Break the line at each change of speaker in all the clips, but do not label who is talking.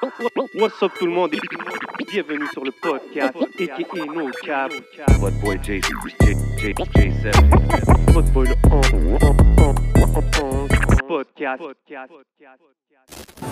What's up tout le monde et bienvenue sur le podcast a.k.a. No Cap.
What boy J7.
What boy le podcast.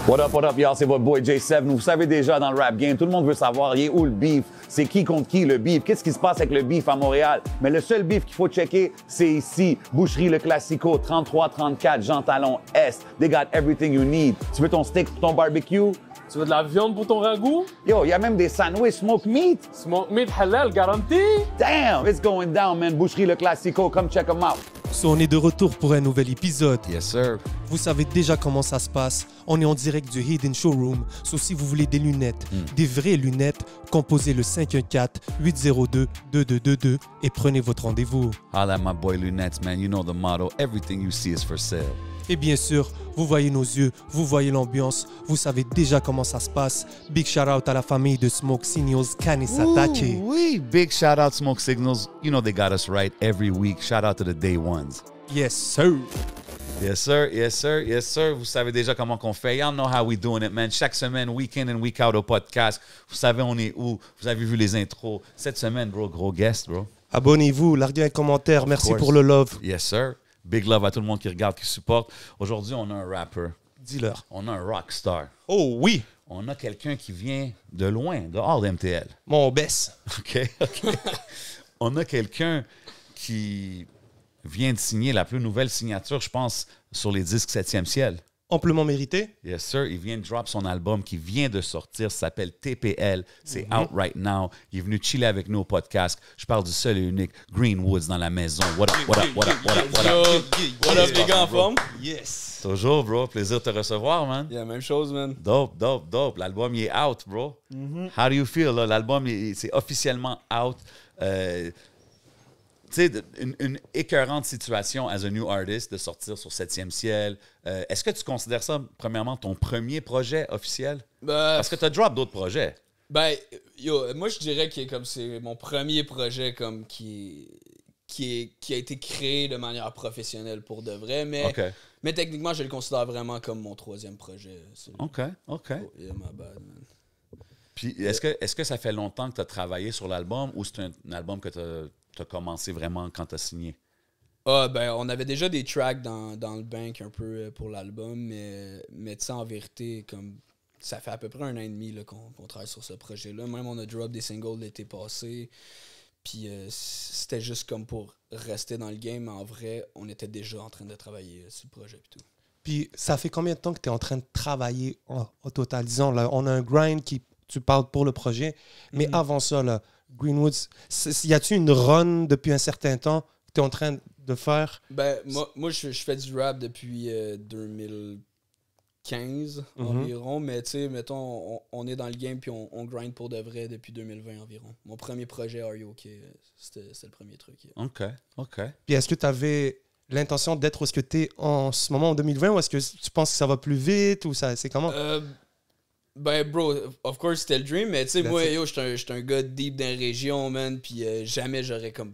What up, y'all? C'est votre boy J7. Vous savez déjà, dans le rap game, tout le monde veut savoir, il est où le beef? C'est qui contre qui, le beef? Qu'est-ce qui se passe avec le beef à Montréal? Mais le seul beef qu'il faut checker, c'est ici. Boucherie Le Classico, 3334 Jean Talon Est. They got everything you need. Tu veux ton steak pour ton barbecue?
Tu veux de la viande pour ton ragoût?
Yo, il y a même des sandwichs smoke meat.
Smoke meat halal garanti?
Damn, it's going down, man. Boucherie Le Classico, come check them out.
So, on est de retour pour un nouvel épisode.
Yes, sir.
Vous savez déjà comment ça se passe. On est en direct du Hidden Showroom. So, si vous voulez des lunettes, des vraies lunettes, composez le 514-802-2222 et prenez votre rendez-vous.
Holla at my boy Lunettes, man. You know the motto. Everything you see is for sale.
Et bien sûr, vous voyez nos yeux, vous voyez l'ambiance, vous savez déjà comment ça se passe. Big shout out à la famille de Smoke Signals, Kanisatake.
Oui, big shout out Smoke Signals. You know they got us right every week. Shout out to the day ones.
Yes, sir.
Yes, sir. Yes, sir. Yes, sir. Vous savez déjà comment qu'on fait. Y'all know how we doing it, man. Chaque semaine, week in and week out au podcast. Vous savez on est où. Vous avez vu les intros. Cette semaine, bro, gros guest, bro.
Abonnez-vous, larguez un commentaire. Merci
course.
pour le love.
Yes, sir. Big love à tout le monde qui regarde, qui supporte. Aujourd'hui, on a un rapper.
Dis-leur.
On a un rockstar.
Oh oui,
On a quelqu'un qui vient de loin, de hors d'MTL.
mon baisse.
OK? On a quelqu'un qui vient de signer la plus nouvelle signature, je pense, sur les disques 7e ciel.
Amplement mérité.
Yes, sir. Il vient de drop son album qui vient de sortir. Ça s'appelle TPL. C'est out right now. Il est venu chiller avec nous au podcast. Je parle du seul et unique Green Woods dans la maison. What up, what up, what up, what up, what up?
What up, les gars en forme?
Yes.
Toujours, bro. Plaisir de te recevoir, man.
Yeah, même chose, man.
Dope, dope, dope. L'album, il est out, bro. How do you feel, là? L'album, c'est officiellement out. Tu sais, une écœurante situation as a new artist de sortir sur 7e ciel. Est-ce que tu considères ça, premièrement, ton premier projet officiel? Parce que tu as drop d'autres projets.
Ben, yo, moi, je dirais que comme c'est mon premier projet comme qui a été créé de manière professionnelle pour de vrai, mais techniquement, je le considère vraiment comme mon troisième projet.
OK.
Oh, yeah, my bad, man.
Puis, est-ce que ça fait longtemps que tu as travaillé sur l'album ou c'est un album que tu as commencé vraiment quand tu as signé?
Ben, on avait déjà des tracks dans le bank un peu pour l'album, mais tu sais, en vérité, comme ça fait à peu près 1 an et demi là, qu'on travaille sur ce projet-là. Même on a drop des singles l'été passé, puis c'était juste comme pour rester dans le game, mais en vrai, on était déjà en train de travailler sur le projet et tout.
Puis, ça fait combien de temps que tu es en train de travailler au total? Disons, là, on a un grind qui, tu parles pour le projet, mais avant ça, là, Greenwoods, y a-tu une run depuis un certain temps que tu es en train de faire?
Ben, moi je fais du rap depuis 2015 environ, mais tu sais, mettons, on est dans le game puis on grind pour de vrai depuis 2020 environ. Mon premier projet, Are You OK, c'était le premier truc. Yeah.
OK.
Puis est-ce que tu avais l'intention d'être où est-ce que tu es en ce moment, en 2020, ou est-ce que tu penses que ça va plus vite, ou ça, c'est comment?
Ben, bro, of course, c'était le dream, mais tu sais, moi, yo, j'étais un gars deep dans la région, man, puis jamais j'aurais comme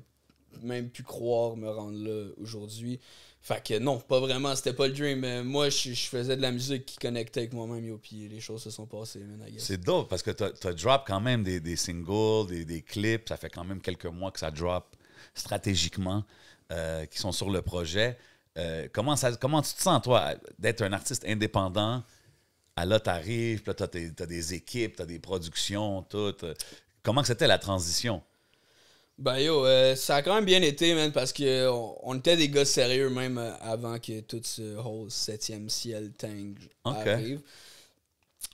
même pu croire me rendre là aujourd'hui. Fait que non, pas vraiment, c'était pas le dream, mais moi, je faisais de la musique qui connectait avec moi-même, yo, puis les choses se sont passées, man, I guess.
C'est dope parce que t'as drop quand même des singles, des clips. Ça fait quand même quelques mois que ça drop stratégiquement, qui sont sur le projet. Comment tu te sens, toi, d'être un artiste indépendant? Là, t'arrives, puis là, t'as des équipes, t'as des productions, tout. Comment que c'était la transition?
Ben yo, ça a quand même bien été, man, parce que on était des gars sérieux même avant que tout ce whole 7e ciel tang arrive.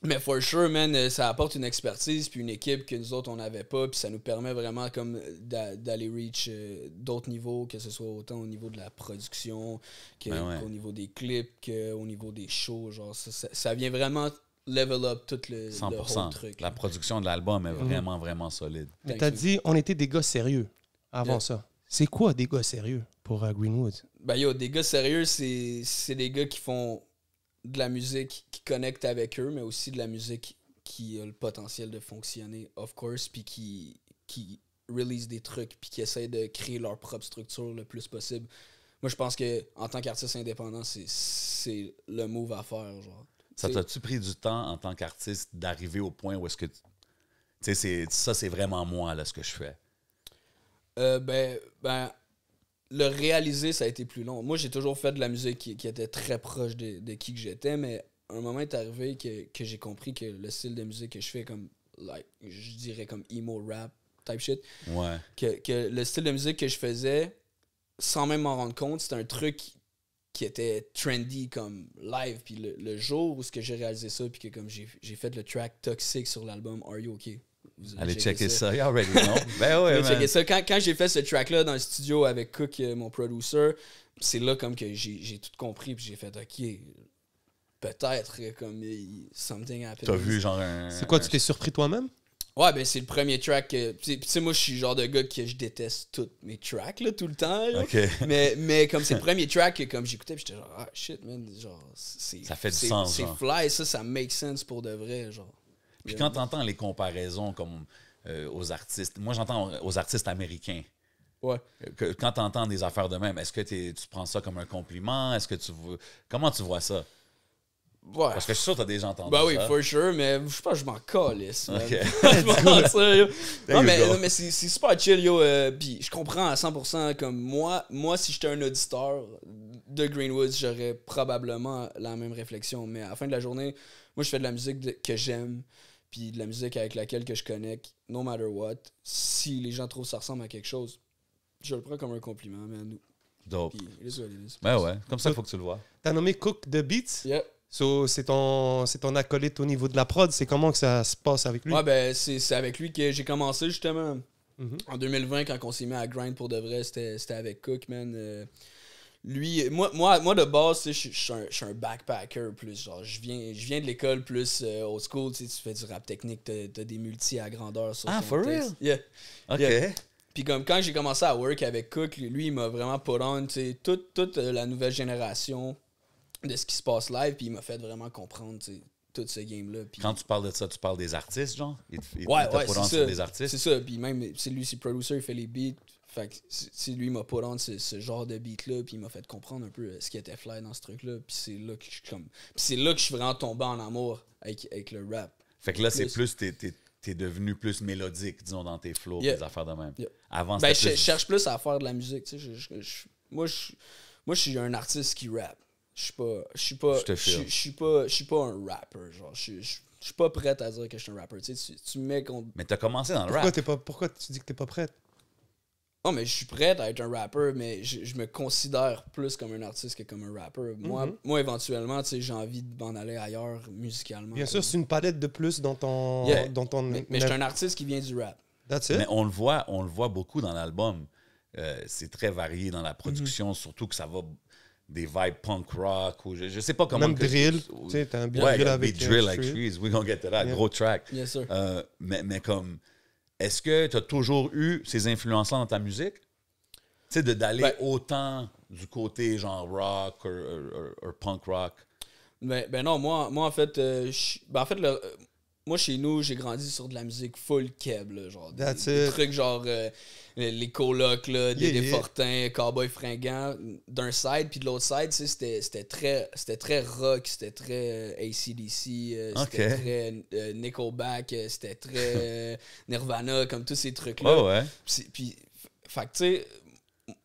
Mais for sure, man, ça apporte une expertise puis une équipe que nous autres, on n'avait pas, puis ça nous permet vraiment comme d'aller reach d'autres niveaux, que ce soit autant au niveau de la production qu'au niveau des clips, qu'au niveau des shows. Genre, ça vient vraiment level up tout le
100%.
whole truc.
La production de l'album est vraiment, vraiment solide.
Mais t'as dit, on était des gars sérieux avant ça. C'est quoi des gars sérieux pour Greenwood?
Ben yo, des gars sérieux, c'est des gars qui font de la musique qui connecte avec eux, mais aussi de la musique qui a le potentiel de fonctionner, of course, puis qui release des trucs, puis qui essayent de créer leur propre structure le plus possible. Moi, je pense que en tant qu'artiste indépendant, c'est le move à faire, genre.
Ça t'a-tu pris du temps en tant qu'artiste d'arriver au point où est-ce que... Tu sais, ça, c'est vraiment moi, là, ce que je fais.
Le réaliser, ça a été plus long. Moi, j'ai toujours fait de la musique qui était très proche de qui que j'étais, mais un moment est arrivé que j'ai compris que le style de musique que je fais, comme, je dirais comme emo rap type shit,
Ouais.
que le style de musique que je faisais, sans même m'en rendre compte, c'était un truc qui était trendy comme live. Puis le jour où j'ai réalisé ça, puis que comme j'ai fait le track Toxic sur l'album Are You OK?
Allez checker ça. You already know. Ben ouais, man.
Ça. Quand j'ai fait ce track-là dans le studio avec Cook, mon producer, c'est là comme que j'ai tout compris, puis j'ai fait OK, peut-être comme something happened.
T'as vu genre un...
C'est quoi, tu t'es surpris toi-même?
Ouais, ben c'est le premier track. Tu sais, moi, je suis le genre de gars que je déteste tous mes tracks, là, tout le temps. Là.
OK.
Mais comme c'est le premier track que comme j'écoutais, j'étais genre, ah shit, man, genre,
ça fait du sens,
c'est
genre.
fly, ça make sense pour de vrai, genre.
Puis quand t'entends les comparaisons comme aux artistes, moi j'entends aux artistes américains.
Ouais.
Quand t'entends des affaires de même, est-ce que tu prends ça comme un compliment? Est-ce que comment tu vois ça?
Ouais.
Parce que je suis sûr que t'as déjà entendu
bah oui,
ça.
for sure, mais je pense que je m'en calisse.
OK.
Non, mais c'est super chill, yo. Puis je comprends à 100%. Comme moi, si j'étais un auditeur de Greenwoods, j'aurais probablement la même réflexion. Mais à la fin de la journée, moi, je fais de la musique que j'aime, puis de la musique avec laquelle que je connecte, no matter what. Si les gens trouvent que ça ressemble à quelque chose, je le prends comme un compliment, man.
Dope.
Puis, it is what it is.
Ben ouais, comme ça, il faut que tu le vois.
T'as nommé Cook The Beats?
Yeah.
So, c'est ton acolyte au niveau de la prod. C'est comment que ça se passe avec lui?
Ouais, ben, c'est avec lui que j'ai commencé, justement. En 2020, quand on s'est mis à grind pour de vrai, c'était avec Cook, man. Lui, moi de base, je suis un backpacker plus. Genre, je viens de l'école plus old school. Tu fais du rap technique, t'as des multis à grandeur sur ton
for
texte.
real?
Yeah.
OK.
Yeah. Puis comme quand j'ai commencé à work avec Cook, lui, il m'a vraiment put on, toute la nouvelle génération de ce qui se passe live, puis il m'a fait vraiment comprendre, tout ce game-là. Pis...
Quand tu parles de ça, tu parles des artistes, genre?
Ouais,
c'est ça. Sur des artistes?
C'est ça, puis même, c'est lui, c'est producer, il fait les beats. Fait que lui, il m'a put on ce genre de beat-là, puis il m'a fait comprendre un peu ce qui était fly dans ce truc-là. Puis c'est là que je suis vraiment tombé en amour avec le rap.
Fait que là, c'est plus... T'es devenu plus mélodique, disons, dans tes flows, des affaires de même.
Yeah.
Avant,
ben,
c'était
je cherche plus à faire de la musique, tu sais. Moi, je suis un artiste qui rappe. Je suis pas un rapper, genre. Je suis pas prêt à dire que je suis un rapper. Tu sais, tu me mets contre...
Mais t'as commencé dans le rap.
Pourquoi tu dis que t'es pas prête?
Non, mais je suis prêt à être un rapper, mais je me considère plus comme un artiste que comme un rapper. Moi, éventuellement, tu sais, j'ai envie de m'en aller ailleurs musicalement.
Bien sûr, c'est une palette de plus dans ton...
Yeah.
Dans ton...
Mais je suis un artiste qui vient du rap.
That's it.
Mais on le voit beaucoup dans l'album. C'est très varié dans la production, surtout que ça va des vibes punk rock ou je sais pas comment...
Même drill. Tu sais, t'as un beat
ouais,
drill avec...
drill like trees. We're gonna get to that.
Yeah.
Gros track.
Yes, sir.
Mais comme... Est-ce que tu as toujours eu ces influences-là dans ta musique? Tu sais, d'aller autant du côté genre rock ou punk rock? Ben
non, moi en fait, moi chez nous, j'ai grandi sur de la musique full keb, là, genre des trucs genre les colocs, là, des Fortins, Cowboy fringants d'un side, puis de l'autre side, tu sais, c'était très rock, c'était très AC/DC, c'était très Nickelback, c'était très Nirvana, comme tous ces trucs-là.
Oh ouais.
Puis, fait que tu sais,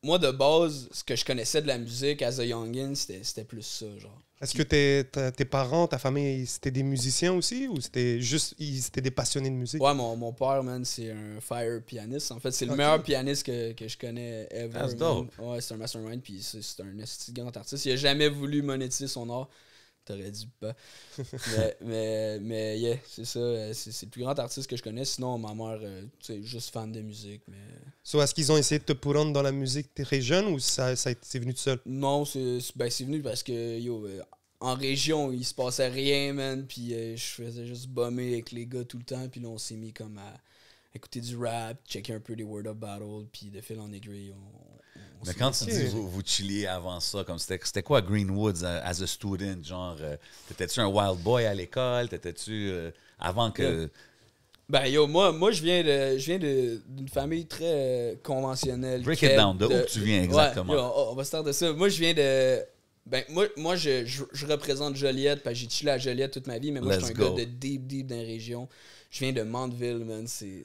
moi de base, ce que je connaissais de la musique as a youngin, c'était plus ça, genre.
Est-ce que tes parents, ta famille, c'était des musiciens aussi ou c'était des passionnés de musique?
Ouais, mon père, man, c'est un fire pianiste. En fait, c'est le meilleur pianiste que je connais ever.
That's dope.
Ouais, c'est un mastermind, puis c'est un grand artiste. Il a jamais voulu monétiser son art. T'aurais dit pas. mais yeah, c'est ça. C'est le plus grand artiste que je connais. Sinon, ma mère, c'est juste fan de musique. Mais...
So, est-ce qu'ils ont essayé de te prendre dans la musique très jeune ou c'est venu tout seul?
Non, c'est venu parce que, en région, il se passait rien, man. Puis je faisais juste bummer avec les gars tout le temps. Puis là, on s'est mis comme à écouter du rap, checker un peu des Word of Battle. Puis de fil en aiguille,
mais quand tu dis vous chilliez avant ça, comme c'était quoi Greenwoods as a student? Genre, t'étais-tu un wild boy à l'école? T'étais-tu avant que...
Ben moi je viens d'une famille très conventionnelle.
Break it down, d'où tu viens exactement?
Ouais, on va se start de ça. Moi je viens de Ben, moi je représente Joliette, parce que j'ai chillé à Joliette toute ma vie, mais moi, je suis un gars de deep dans la région. Je viens de Mandeville, man. C'est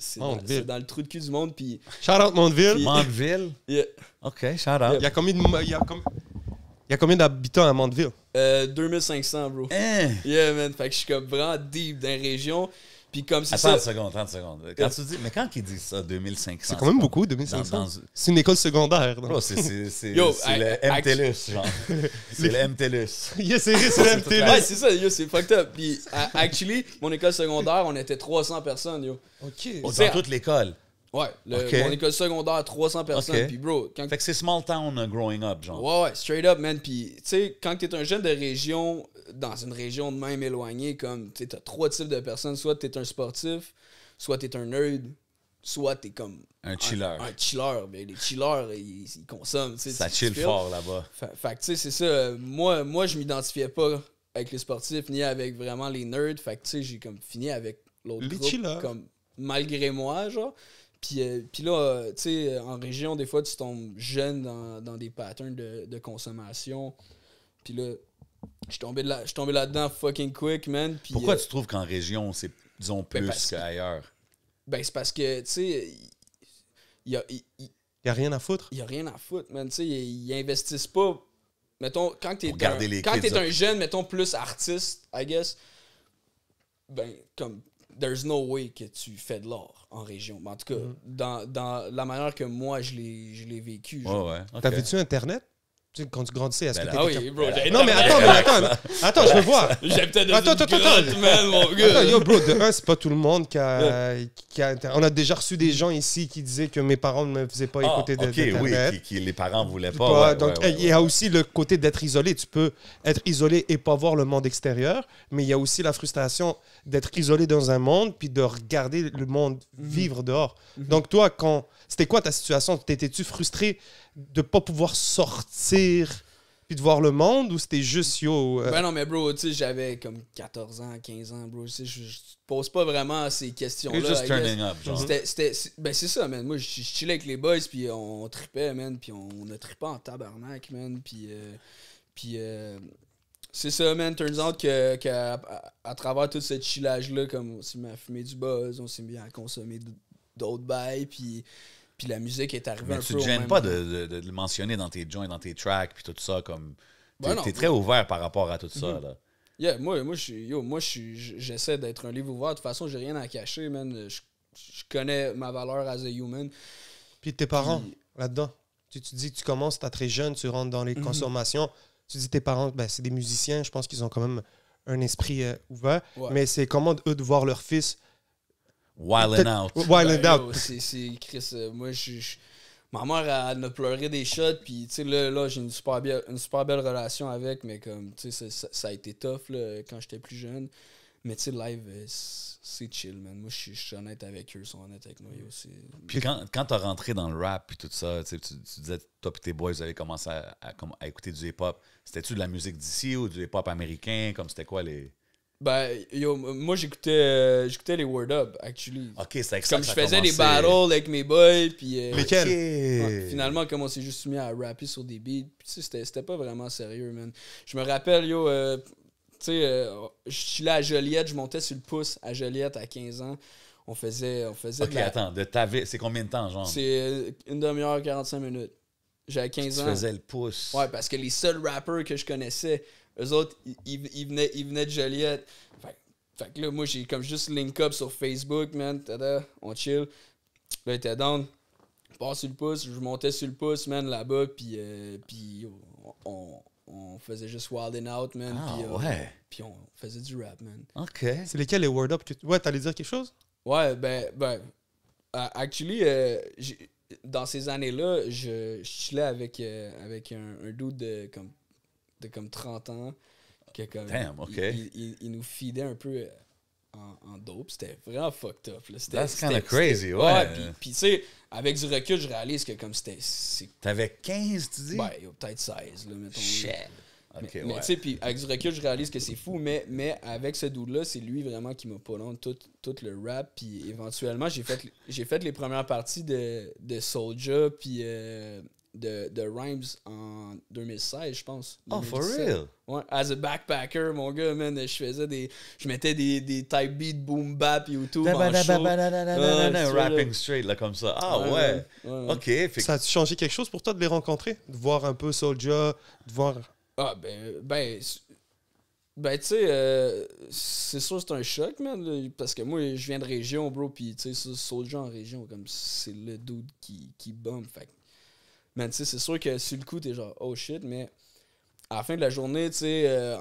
dans le trou de cul du monde, puis...
Shout out Mandeville.
Mandeville?
Yeah.
OK, shout out.
Il y a combien d'habitants à Mandeville?
2500, bro.
Hein?
Yeah, man. Fait que je suis comme vraiment deep dans la région. Puis comme c'est
Attends
ça...
30 secondes. Quand tu dis... Mais quand ils disent ça, 2500...
C'est quand même beaucoup, 2500.
Dans-
C'est une école secondaire. donc.
Bro, c'est
Yo,
le MTLUS, genre. C'est le MTLUS.
Yes, c'est le MTL.
Ouais, c'est ça, yo, c'est fucked up. Puis, actually, mon école secondaire, on était 300 personnes, yo.
OK.
Dans toute l'école.
Ouais,
Ok.
mon école secondaire, 300 personnes.
Ok.
Puis, bro, quand...
Fait que c'est small town growing up, genre.
Ouais, straight up, man. Puis, tu sais, quand t'es un jeune de région, dans une région de même éloignée, comme, tu sais, t'as 3 types de personnes. Soit t'es un sportif, soit t'es un nerd, soit t'es comme...
Un chiller.
Un chiller. Mais les chillers, ils consomment, tu sais.
Ça
tu
chill
files.
fort là-bas.
Fait que, tu sais, c'est ça. Moi, je m'identifiais pas avec les sportifs, ni avec vraiment les nerds. Fait que, tu sais, j'ai comme fini avec l'autre
Les
groupe,
chillers.
comme malgré moi, genre. Puis là, tu sais, en région, des fois, tu tombes jeune dans des patterns de consommation. Puis là, je suis tombé là-dedans fucking quick, man. Puis,
Pourquoi tu trouves qu'en région, c'est, disons, plus
parce que-
qu'ailleurs?
Ben, c'est parce que, tu sais, il
Il n'y a rien à foutre.
y a rien à foutre, man. Tu sais, ils investissent pas. Mettons, quand t'es
Pour garder les
quand
kids
t'es un
up.
jeune, mettons, plus artiste, I guess, ben, comme, there's no way que tu fais de l'art en région. Mais en tout cas, dans la manière que moi, je l'ai vécu. genre.
Ouais, ouais. ok.
T'avais-tu Internet? Tu sais, quand tu grandissais, est-ce
Ben
que
là-
t'étais
Ah oui, bro. j'ai-
Non, mais attends, je veux voir.
J'habitais dans
Attends,
une
attends,
grotte,
attends.
man, mon gars.
Attends, yo, bro, de un, c'est pas tout le monde qui a On a déjà reçu des gens ici qui disaient que mes parents ne me faisaient pas
Ah,
écouter
ok,
d'Internet.
oui, qui les parents voulaient
Pas,
pas. Ouais,
donc,
ouais, ouais,
il y a aussi le côté d'être isolé. Tu peux être isolé et pas voir le monde extérieur, mais il y a aussi la frustration d'être isolé dans un monde puis de regarder le monde vivre dehors. Donc, toi, c'était quoi ta situation? T'étais-tu frustré de pas pouvoir sortir puis de voir le monde ou c'était juste yo?
Ben non, mais bro, tu sais, j'avais comme 14 ans, 15 ans, bro. Tu sais, je pose pas vraiment ces questions-là.
You're just
I guess.
turning up, genre.
Ben c'est ça, man. Moi, je chillais avec les boys, puis on tripait, man. Puis on a trippé en tabarnak, man. Puis c'est ça, man. Turns out qu'à travers tout ce chillage-là, comme on s'est mis à fumer du buzz, on s'est mis à consommer d'autres bails, puis la musique est arrivée
Mais
un
tu
peu
te
au
gênes
même
pas
moment.
de le mentionner dans tes joints, dans tes tracks, puis tout ça, comme...
Ben non.
T'es très ouvert par rapport à tout ça, là.
Yeah, moi, j'essaie d'être un livre ouvert. De toute façon, j'ai rien à cacher, man. Je connais ma valeur as a human.
Puis tes parents,
Puis-
là-dedans. Tu dis que tu commences, t'es très jeune, tu rentres dans les consommations. Tu dis tes parents, ben, c'est des musiciens, je pense qu'ils ont quand même un esprit ouvert.
Ouais.
Mais c'est comment, eux, de voir leur fils
Wildin' out.
wild
Ben,
out.
yo, c'est Chris. Moi, ma mère, elle a pleuré des shots, puis tu sais, là, j'ai une super belle relation avec, mais comme, tu sais, ça a été tough, là, quand j'étais plus jeune. Mais tu sais, live, c'est chill, man. Moi, je suis honnête avec eux, ils sont honnêtes avec moi. Yo,
Puis quand t'as rentré dans le rap puis tout ça, tu disais, toi et tes boys, vous avez commencé à écouter du hip-hop. C'était-tu de la musique d'ici ou du hip-hop américain? Comme c'était quoi les...
Ben, yo, moi, j'écoutais les Word Up, actually.
OK, c'est avec ça
Comme
que
je
ça a
faisais des
commencé.
battles avec mes boys, puis...
Lesquels?
ouais, finalement, comme on s'est juste mis à rapper sur des beats, puis tu sais, c'était pas vraiment sérieux, man. Je me rappelle, yo, tu sais, je suis là à Joliette, je montais sur le pouce à Joliette à 15 ans. On faisait
OK,
de la...
attends, c'est combien de temps, genre?
C'est une demi-heure, 45 minutes. J'avais 15
Tu
ans.
faisais le pouce.
Ouais, parce que les seuls rappers que je connaissais, eux autres, ils venaient de Joliette. Fait que là, moi, j'ai comme juste link up sur Facebook, man. Tada, on chill. Là, il était down. Je pars sur le pouce. Je montais sur le pouce, man, là-bas. Puis on faisait juste Wildin' Out, man.
Ah,
puis,
ouais.
Puis on faisait du rap, man.
OK.
C'est lesquels les word up que ouais, t'allais dire quelque chose?
Ouais, actually, dans ces années-là, je chillais avec un dude de comme 30 ans. Que comme,
Damn, ok.
Il nous feedait un peu en dope. C'était vraiment fucked up. Là.
That's kinda crazy, ouais.
Puis tu sais, avec du recul, je réalise que comme c'est
T'avais 15, tu dis?
ben, peut-être 16, là, mettons.
Shit. OK,
Mais
ouais.
tu sais, puis avec du recul, je réalise que c'est fou, mais avec ce dude-là, c'est lui vraiment qui m'a pas long tout le rap, puis éventuellement, j'ai fait les premières parties de Soulja, puis de Rhymes en 2016, je pense.
Oh, for
2017.
real?
Ouais, as a backpacker, mon gars, man, je mettais des type beats boom bap YouTube en show.
Rapping straight, là, comme ça. Ah, ouais. OK. Fait que-
Ça a changé quelque chose pour toi de les rencontrer? De voir un peu Soulja, de voir...
Ah, ben, tu sais, c'est sûr c'est un choc, man, là, parce que moi, je viens de région, bro, pis tu sais, Soulja en région, comme c'est le dude qui bombe, fait que, man, tu sais, c'est sûr que sur le coup, t'es genre, oh shit, mais à la fin de la journée, tu sais,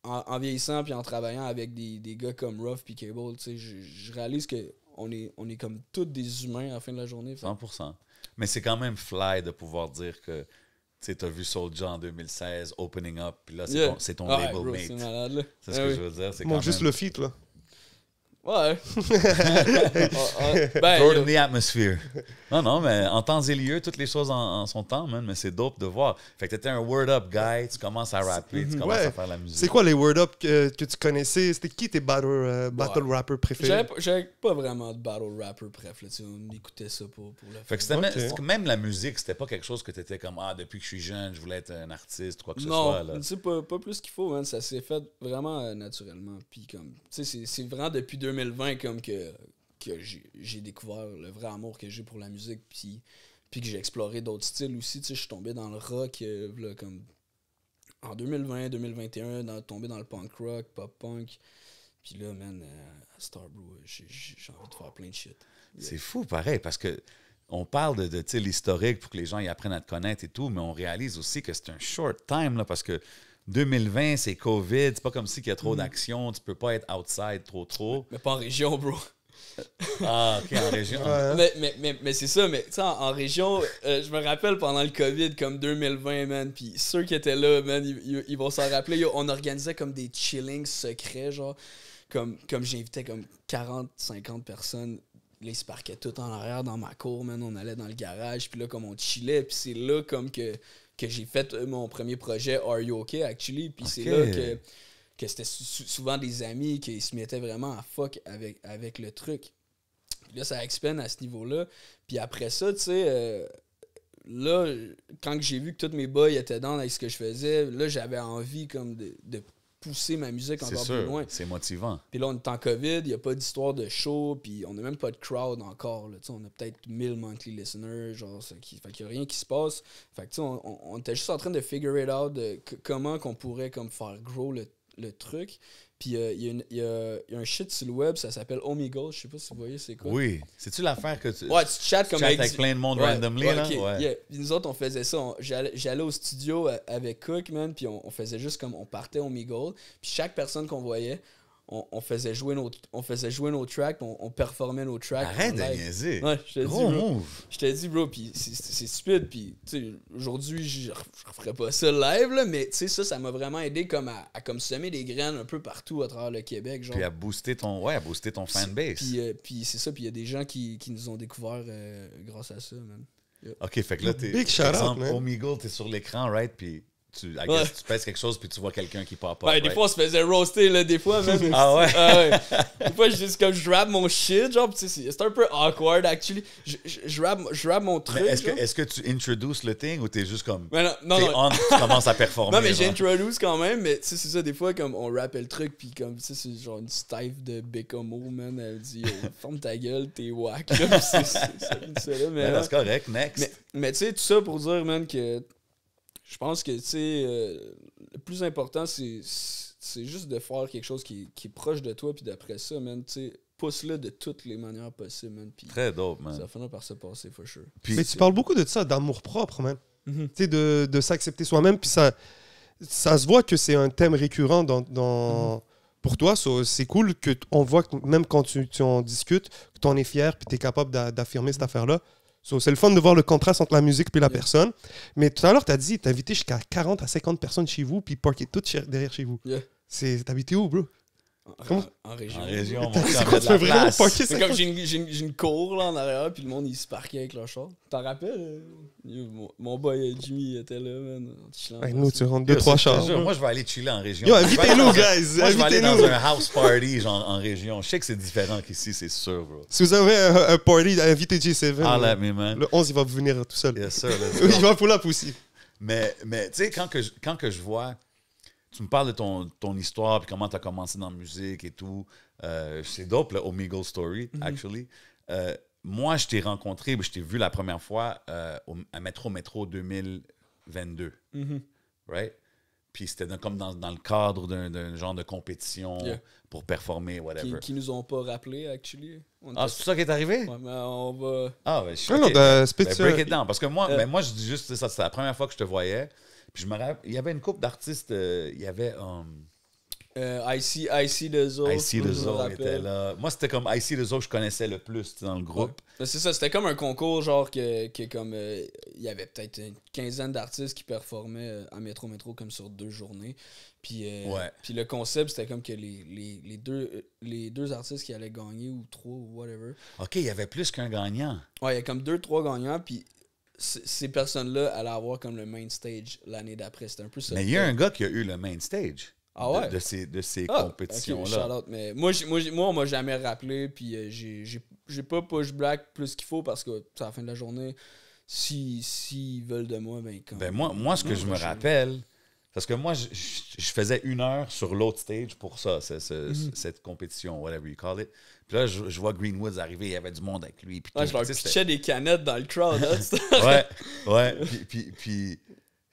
en vieillissant puis en travaillant avec des gars comme Ruff puis Cable, tu sais, je réalise que on est comme tous des humains à la fin de la journée.
100%. Mais c'est quand même fly de pouvoir dire que tu as vu Soulja en 2016, Opening Up, puis là, c'est ton label
bro,
mate.
c'est malade, là.
C'est ce que je veux dire. C'est
Bon,
quand
juste
même...
le feat, là.
Ouais.
Throw it in the atmosphere. Non, mais en temps et lieu, toutes les choses en son temps, man, mais c'est dope de voir. Fait que t'étais un word up guy, tu commences à rapper, tu commences à faire la musique.
C'est quoi les word up que tu connaissais? C'était qui tes battle rappers préférés?
J'avais pas vraiment de battle rapper bref, là, on écoutait ça pour le
Fait que c'était même la musique, c'était pas quelque chose que t'étais comme depuis que je suis jeune, je voulais être un artiste ou quoi que ce soit.
Non, tu sais, pas plus qu'il faut, man. Ça s'est fait vraiment naturellement. Puis comme, tu sais, c'est vraiment depuis 2020 comme que j'ai découvert le vrai amour que j'ai pour la musique, puis que j'ai exploré d'autres styles aussi. Tu sais, je suis tombé dans le rock, là, comme en 2020, 2021, tombé dans le punk rock, pop punk. Puis là, man, à Starbrew, j'ai envie de faire plein de shit. Yeah.
C'est fou, pareil, parce que on parle de l'historique pour que les gens y apprennent à te connaître et tout, mais on réalise aussi que c'est un short time, là, parce que 2020, c'est COVID, c'est pas comme si il y a trop d'action, tu peux pas être outside trop.
Mais pas en région, bro.
Ah, OK, en région.
Mais c'est ça, mais tu sais, en région, je me rappelle pendant le COVID, comme 2020, man, puis ceux qui étaient là, man, ils vont s'en rappeler, on organisait comme des chillings secrets, genre, comme j'invitais comme 40-50 personnes. Là, ils se parquaient tout en arrière dans ma cour, man. On allait dans le garage, puis là, comme on chillait, puis c'est là comme que j'ai fait mon premier projet Are You OK, actually, puis c'est là que c'était souvent des amis qui se mettaient vraiment à fuck avec le truc. Puis là, ça expand à ce niveau-là. Puis après ça, tu sais, là, quand j'ai vu que tous mes boys étaient dans avec ce que je faisais, là, j'avais envie comme de pousser ma musique encore plus loin.
C'est motivant.
Puis là, on est en COVID, il n'y a pas d'histoire de show, puis on n'a même pas de crowd encore. Là, on a peut-être 1000 monthly listeners, genre, fait qu'il n'y a rien qui se passe. Fait que on était juste en train de figure it out de comment qu'on pourrait comme faire grow le truc. Puis il y a un shit sur le web, ça s'appelle Omegle, je sais pas si vous voyez c'est quoi.
Oui. C'est-tu l'affaire que tu...
Ouais, tu chattes comme
avec plein de monde randomly, là?
Okay,
ouais.
Yeah. Puis nous autres, on faisait ça. J'allais au studio avec Cook, man, puis on faisait juste comme on partait Omegle. Puis chaque personne qu'on voyait, on faisait jouer nos tracks, on performait nos tracks.
Arrête de niaiser.
Ouais, je te dis,
Gros
bro.
move.
Je te dis, bro, puis c'est stupide, puis tu sais, aujourd'hui, je referais pas ça live, là, mais tu sais, ça m'a vraiment aidé comme à comme semer des graines un peu partout à travers le Québec, genre.
Puis à booster ton fanbase.
Puis c'est ça, puis il y a des gens qui nous ont découvert grâce à ça, man. Yeah.
OK, fait que là, t'es...
Big shout
par
out,
exemple,
man.
Omegle, t'es sur l'écran, right? Puis tu pèses quelque chose, puis tu vois quelqu'un qui pop up.
Ouais, des fois, on se faisait roaster, là, des fois, même.
Ah ouais?
Des fois, je rappe mon shit, genre, tu sais, c'est un peu awkward, actually. Je rappe mon truc,
Mais
genre.
est-ce que tu introduces le thing ou t'es juste comme...
Mais non,
t'es on, tu commences à performer?
Non, mais
genre?
j'introduce quand même, mais tu sais, c'est ça, des fois, comme on rappelle le truc, puis comme, tu sais, c'est genre une stife de Bécomo, man, elle dit « Ferme ta gueule, t'es wack », là, puis c'est ça, là, mais...
Ouais, c'est correct, next.
Mais tu sais, tout ça pour dire, man, que je pense que, tu sais, le plus important, c'est juste de faire quelque chose qui est proche de toi, puis d'après ça, man, tu sais, pousse-le de toutes les manières possibles, man. Puis
très dope, man.
Ça va finir par se passer, for sure.
Puis,
Mais tu parles beaucoup de ça, d'amour propre, man.
Mm-hmm.
Tu sais, de s'accepter soi-même, puis ça se voit que c'est un thème récurrent dans pour toi. C'est cool qu'on voit que même quand tu en discutes, que tu en es fier, puis tu es capable d'affirmer cette affaire-là. C'est le fun de voir le contraste entre la musique et la personne. Mais tout à l'heure, tu as dit, tu as invité jusqu'à 40 à 50 personnes chez vous, puis parké toutes derrière chez vous.
Yeah.
T'habitais où, bro?
En région.
En région, mon
C'est
chum,
quoi,
il y
tu
a
veux
de la
vraiment
place.
pas
C'est comme j'ai une cour là en arrière, puis le monde il se parquait avec leur char. T'en rappelles? Mon boy Jimmy était là, man. en chillant
Avec
dans
nous,
ça.
tu rentres
Yo,
2-3
je te
chars.
jure, moi, je vais aller chiller en région.
Yo,
Je vais aller
invitez-nous,
dans un-
guys.
Moi, je vais aller dans
Invitez-nous.
un house party, genre, en région. Je sais que c'est différent qu'ici, c'est sûr, bro.
Si vous avez un party, invitez J7.
Holla at me, man.
Le 11, il va venir tout seul.
Yes, sir, let's
Oui,
go.
il va pull up aussi.
Mais tu sais, quand que je vois, tu me parles de ton histoire, puis comment tu as commencé dans la musique et tout, c'est dope, le Omegle Story, actually. Moi, je t'ai rencontré, je t'ai vu la première fois à Métro 2022, right? Puis c'était comme dans le cadre d'un genre de compétition
Yeah.
pour performer, whatever.
Qui nous ont pas rappelé, actually.
Ah, c'est ça qui est arrivé?
Ouais, mais on va.
Ah, ouais, je
Non, non,
ok. Break it down. Parce que moi, ben, moi, je dis juste ça, c'est la première fois que je te voyais. Puis je me rappelle, il y avait une couple d'artistes, il y avait
IC Dezo.
I See The Zo était là. Moi, c'était comme I See The Zo que je connaissais le plus tu sais, dans le groupe.
Ouais. C'est ça, c'était comme un concours, genre, qui est comme. Il y avait peut-être une quinzaine d'artistes qui performaient à Métro comme sur 2 journées. Puis,
Ouais.
puis le concept, c'était comme que les deux artistes qui allaient gagner, ou 3, ou whatever.
OK, il y avait plus qu'un gagnant.
Ouais, il y a comme 2-3 gagnants, puis ces personnes-là allaient avoir comme le main stage l'année d'après. C'était un peu ça.
Mais il y a un gars qui a eu le main stage
Ah ouais?
de ces
Ah,
compétitions-là.
ok, shout out. Mais moi, on m'a jamais rappelé, puis j'ai pas push black plus qu'il faut parce que à la fin de la journée, s'ils veulent de moi, ben comme.
Ben moi, ce que je me rappelle, parce que moi, je faisais 1 heure sur l'autre stage pour ça, cette compétition, whatever you call it. Puis là, je vois Greenwoods arriver, il y avait du monde avec lui. Puis
Ouais, je leur
tu sais,
pitchais des canettes dans le crowd. Hein,
ouais. Puis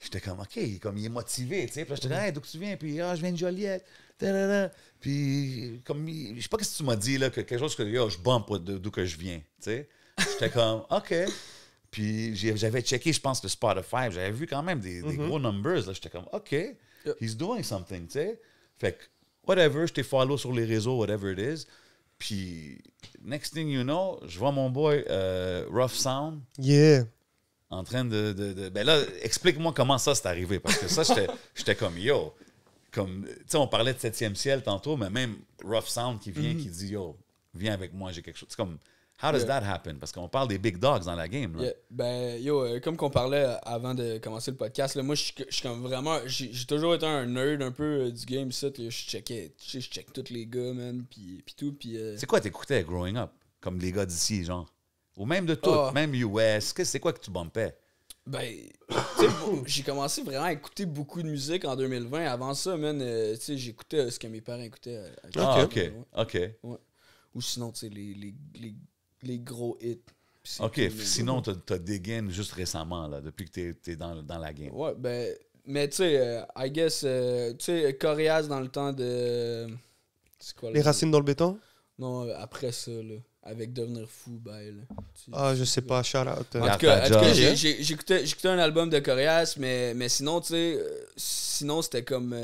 j'étais comme, OK, il est motivé, tu sais. Puis là, j'étais comme, hey, d'où tu viens? Puis, je viens de Joliette. Ta-da-da. Puis, comme, je sais pas ce que tu m'as dit, là, que quelque chose que, yo, je bump d'où que je viens, tu sais. J'étais comme, OK. Puis, j'avais checké, je pense, le Spotify. J'avais vu quand même des gros numbers, là. J'étais comme, OK, he's doing something, tu sais. Fait que, whatever, je t'ai follow sur les réseaux, whatever it is. Puis, next thing you know, je vois mon boy Rough Sound
Yeah.
en train de... Ben là, explique-moi comment ça c'est arrivé. Parce que ça, j'étais comme, yo, comme, tu sais, on parlait de 7e ciel tantôt, mais même Rough Sound qui vient, qui dit, yo, viens avec moi, j'ai quelque chose. C'est comme, how does that happen? Parce qu'on parle des big dogs dans la game, là.
Yeah. Ben, yo, comme qu'on parlait avant de commencer le podcast, là, moi, je suis comme vraiment. J'ai toujours été un nerd un peu du game, ça. Je check tous les gars, man, puis tout. Puis,
C'est quoi t'écoutais growing up? Comme les gars d'ici, genre? Ou même de tout, même US. C'est quoi que tu bumpais?
Ben, tu sais, j'ai commencé vraiment à écouter beaucoup de musique en 2020. Avant ça, man, tu sais, j'écoutais ce que mes parents écoutaient.
OK.
Ouais. Ou sinon, tu sais, les gros hits.
OK, sinon, t'as dégaine juste récemment, là, depuis que t'es dans la game.
Ouais, ben, mais tu sais, I guess, tu sais, Coréas dans le temps de... C'est quoi,
Les racines dans le béton?
Non, après ça, là, avec Devenir fou, ben, là.
Ah, je sais pas, shout out.
En tout cas, j'écoutais un album de Coréas, mais sinon, tu sais, sinon, c'était comme...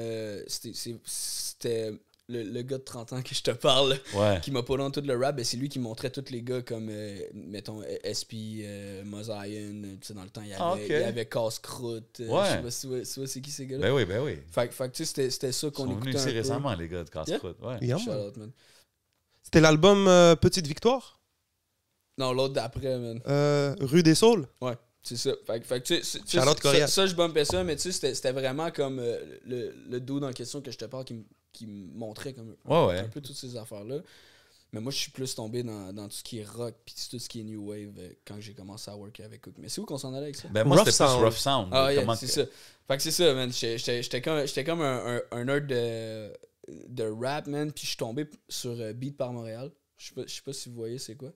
C'était... Le gars de 30 ans que je te parle, qui m'a pas dans tout le rap, ben c'est lui qui montrait tous les gars comme, mettons, SP, Mozaïen, tu sais, dans le temps, il y avait Casse-Croûte. Je sais pas si tu vois c'est qui ces gars-là.
Ben oui.
Fait que tu sais, c'était ça qu'on écoutait.
Ils sont venus ici récemment, les gars de Casse-Croûte.
Yeah.
Shout out, man.
C'était l'album Petite Victoire?
Non, l'autre d'après, man.
Rue des Saules?
Ouais. C'est ça. Fait que tu sais, ça, je bumpais ça, mais tu sais, c'était vraiment comme le dude en question que je te parle qui me montrait comme un peu toutes ces affaires-là. Mais moi, je suis plus tombé dans tout ce qui est rock puis tout ce qui est new wave quand j'ai commencé à worker avec Cook. Mais c'est où qu'on s'en allait avec ça?
Ben moi, c'était plus Rough Sound.
Ah, yeah, c'est ça. Fait que c'est ça, man. J'étais comme un nerd de rap, man, puis je suis tombé sur Beat par Montréal. Je sais pas si vous voyez c'est quoi.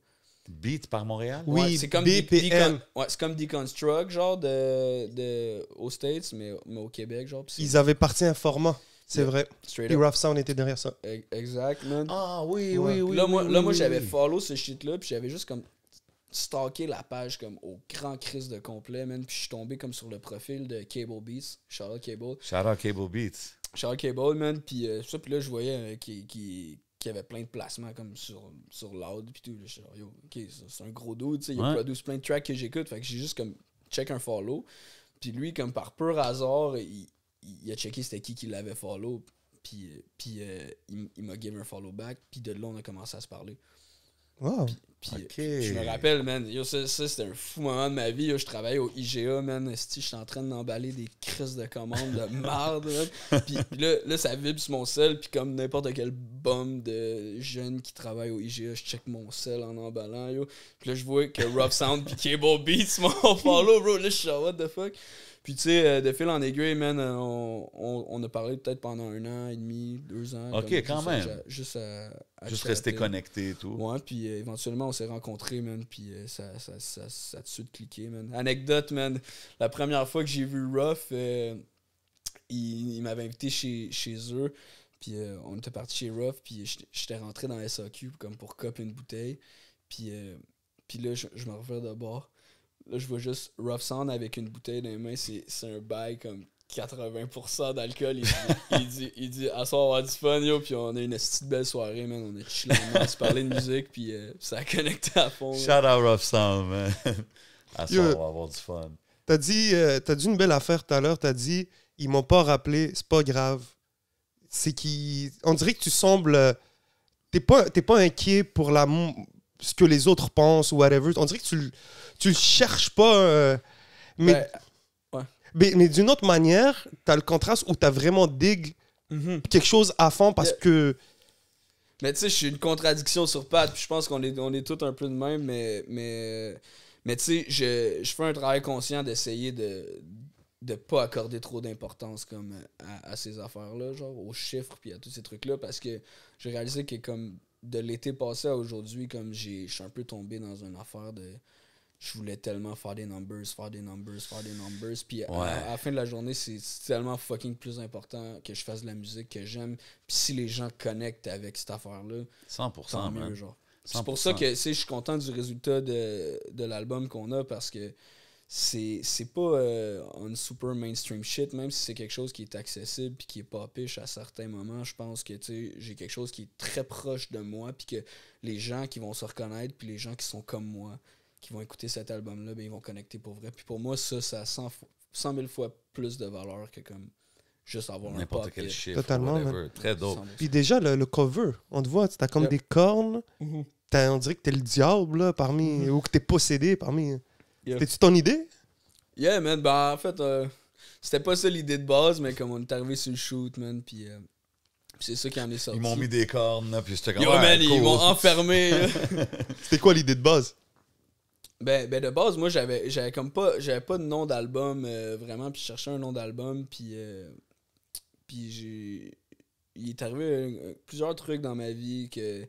Beat par Montréal?
Oui,
ouais, c'est comme
BPM.
c'est comme Deconstruct, genre, aux States, mais au Québec, genre.
Ils avaient parti un format, c'est vrai.
Straight
Puis
up.
Rough Sound était derrière ça.
Exact, man.
Ah oui.
Moi, j'avais follow ce shit-là, puis j'avais juste comme stalké la page comme au grand crise de complet, man. Puis je suis tombé comme sur le profil de Cable Beats. Shout out Cable.
Shout out Cable Beats.
Shout out Cable, man. Puis là, je voyais qu'il y avait plein de placements comme sur Loud puis tout. J'étais genre, yo, ok, c'est un gros dude, tu sais. Il produit plein de tracks que j'écoute. Fait que j'ai juste comme check un follow. Puis lui, comme par pur hasard, il a checké c'était qui l'avait follow. il m'a give un follow back, puis de là, on a commencé à se parler.
Wow.
Puis
Ok.
je me rappelle, man, yo, ça c'était un fou moment de ma vie. Yo, je travaillais au IGA, man. J'étais en train d'emballer des crises de commandes de marde. Puis là, ça vibre sur mon sel. Puis comme n'importe quel bum de jeune qui travaille au IGA, je check mon sel en emballant. Yo. Puis là, je vois que Rough Sound puis Cable Beats m'ont follow, bro. Là, je suis what the fuck. Puis tu sais, de fil en aiguille, man, on a parlé peut-être pendant 1 an et demi, 2 ans.
Ok, quand même.
Juste
rester connecté et tout.
Ouais, puis éventuellement, on s'est rencontrés, man, puis ça a tout de suite cliqué, man. Anecdote, man, la première fois que j'ai vu Ruff, il m'avait invité chez eux, puis on était parti chez Ruff, puis j'étais rentré dans la SAQ comme pour cop une bouteille, puis là, je me reviens de bord. Là, je vois juste Rough Sound avec une bouteille dans les mains. C'est un bail comme 80% d'alcool. Il dit à soir, on va avoir du fun, yo. Puis on a une petite belle soirée, man. On a chillé, on se parlait de musique, puis ça a connecté à fond.
Shout out Rough Sound, man. À soir, on va avoir du fun.
T'as dit une belle affaire tout à l'heure. T'as dit, ils m'ont pas rappelé, c'est pas grave. C'est on dirait que tu sembles. T'es pas inquiet pour ce que les autres pensent ou whatever. On dirait que tu le cherches pas. Mais,
ouais.
mais d'une autre manière, t'as le contraste où t'as vraiment dig quelque chose à fond parce que.
Mais tu sais, je suis une contradiction sur pattes. Puis je pense qu'on est tous un peu de même. Mais tu sais, je fais un travail conscient d'essayer de pas accorder trop d'importance comme à ces affaires-là, genre aux chiffres puis à tous ces trucs-là. Parce que j'ai réalisé que comme de l'été passé à aujourd'hui, comme je suis un peu tombé dans une affaire de... Je voulais tellement faire des numbers. Puis à la fin de la journée, c'est tellement fucking plus important que je fasse de la musique que j'aime. Puis si les gens connectent avec cette affaire-là,
100%,
tant mieux,
man.
genre. C'est pour ça que je suis content du résultat de l'album qu'on a parce que c'est pas un super mainstream shit, même si c'est quelque chose qui est accessible puis qui est popish à certains moments. Je pense que j'ai quelque chose qui est très proche de moi puis que les gens qui vont se reconnaître puis les gens qui sont comme moi qui vont écouter cet album-là, ben, ils vont connecter pour vrai. Puis pour moi, ça a 100 000 fois plus de valeur que comme juste avoir
n'importe
un
quel
pop.
chiffre.
Totalement,
Whatever. Très dope.
Puis déjà, le cover, on te voit, t'as comme des cornes. On dirait que t'es le diable là, parmi. Ou que t'es possédé parmi.
Yeah.
C'était-tu ton idée?
Yeah, man. Ben, en fait, c'était pas ça l'idée de base, mais comme on est arrivé sur le shoot, man, puis c'est ça qui en est sorti.
Ils m'ont mis des cornes, là, puis j'étais comme...
Yo, man, ils m'ont enfermé.
C'était quoi l'idée de base?
Ben de base, moi, j'avais pas de nom d'album, vraiment, puis je cherchais un nom d'album, puis il est arrivé plusieurs trucs dans ma vie que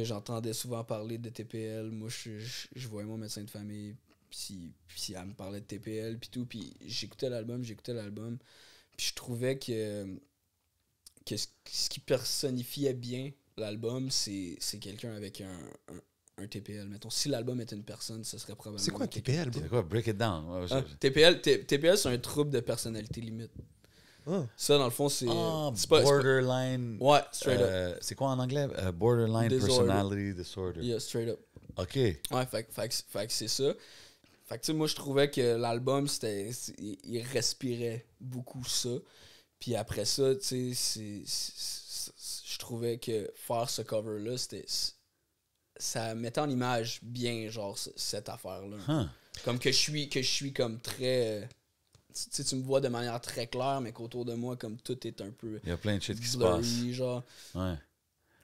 j'entendais souvent parler de TPL. Moi, je voyais mon médecin de famille, puis elle me parlait de TPL, puis tout, puis j'écoutais l'album, puis je trouvais que ce qui personnifiait bien l'album, c'est quelqu'un avec un TPL. Mettons, si l'album était une personne, ce serait probablement...
C'est quoi un TPL, bro?
C'est quoi? Break it down. Ouais,
TPL, c'est un trouble de personnalité limite. Ça, dans le fond, c'est... c'est pas,
borderline...
ouais, straight up.
C'est quoi en anglais? Borderline
Disorder.
personality disorder.
Yeah, straight up.
OK.
Ouais, fait que c'est ça. Fait que, tu sais, moi, je trouvais que l'album, il respirait beaucoup ça. Puis après ça, tu sais, je trouvais que faire ce cover-là, ça mettait en image bien, genre, cette affaire-là. Comme que je suis comme très... tu sais, tu me vois de manière très claire, mais qu'autour de moi, comme tout est un peu...
Il y a plein de shit qui se
blurry,
passe.
genre.
Ouais.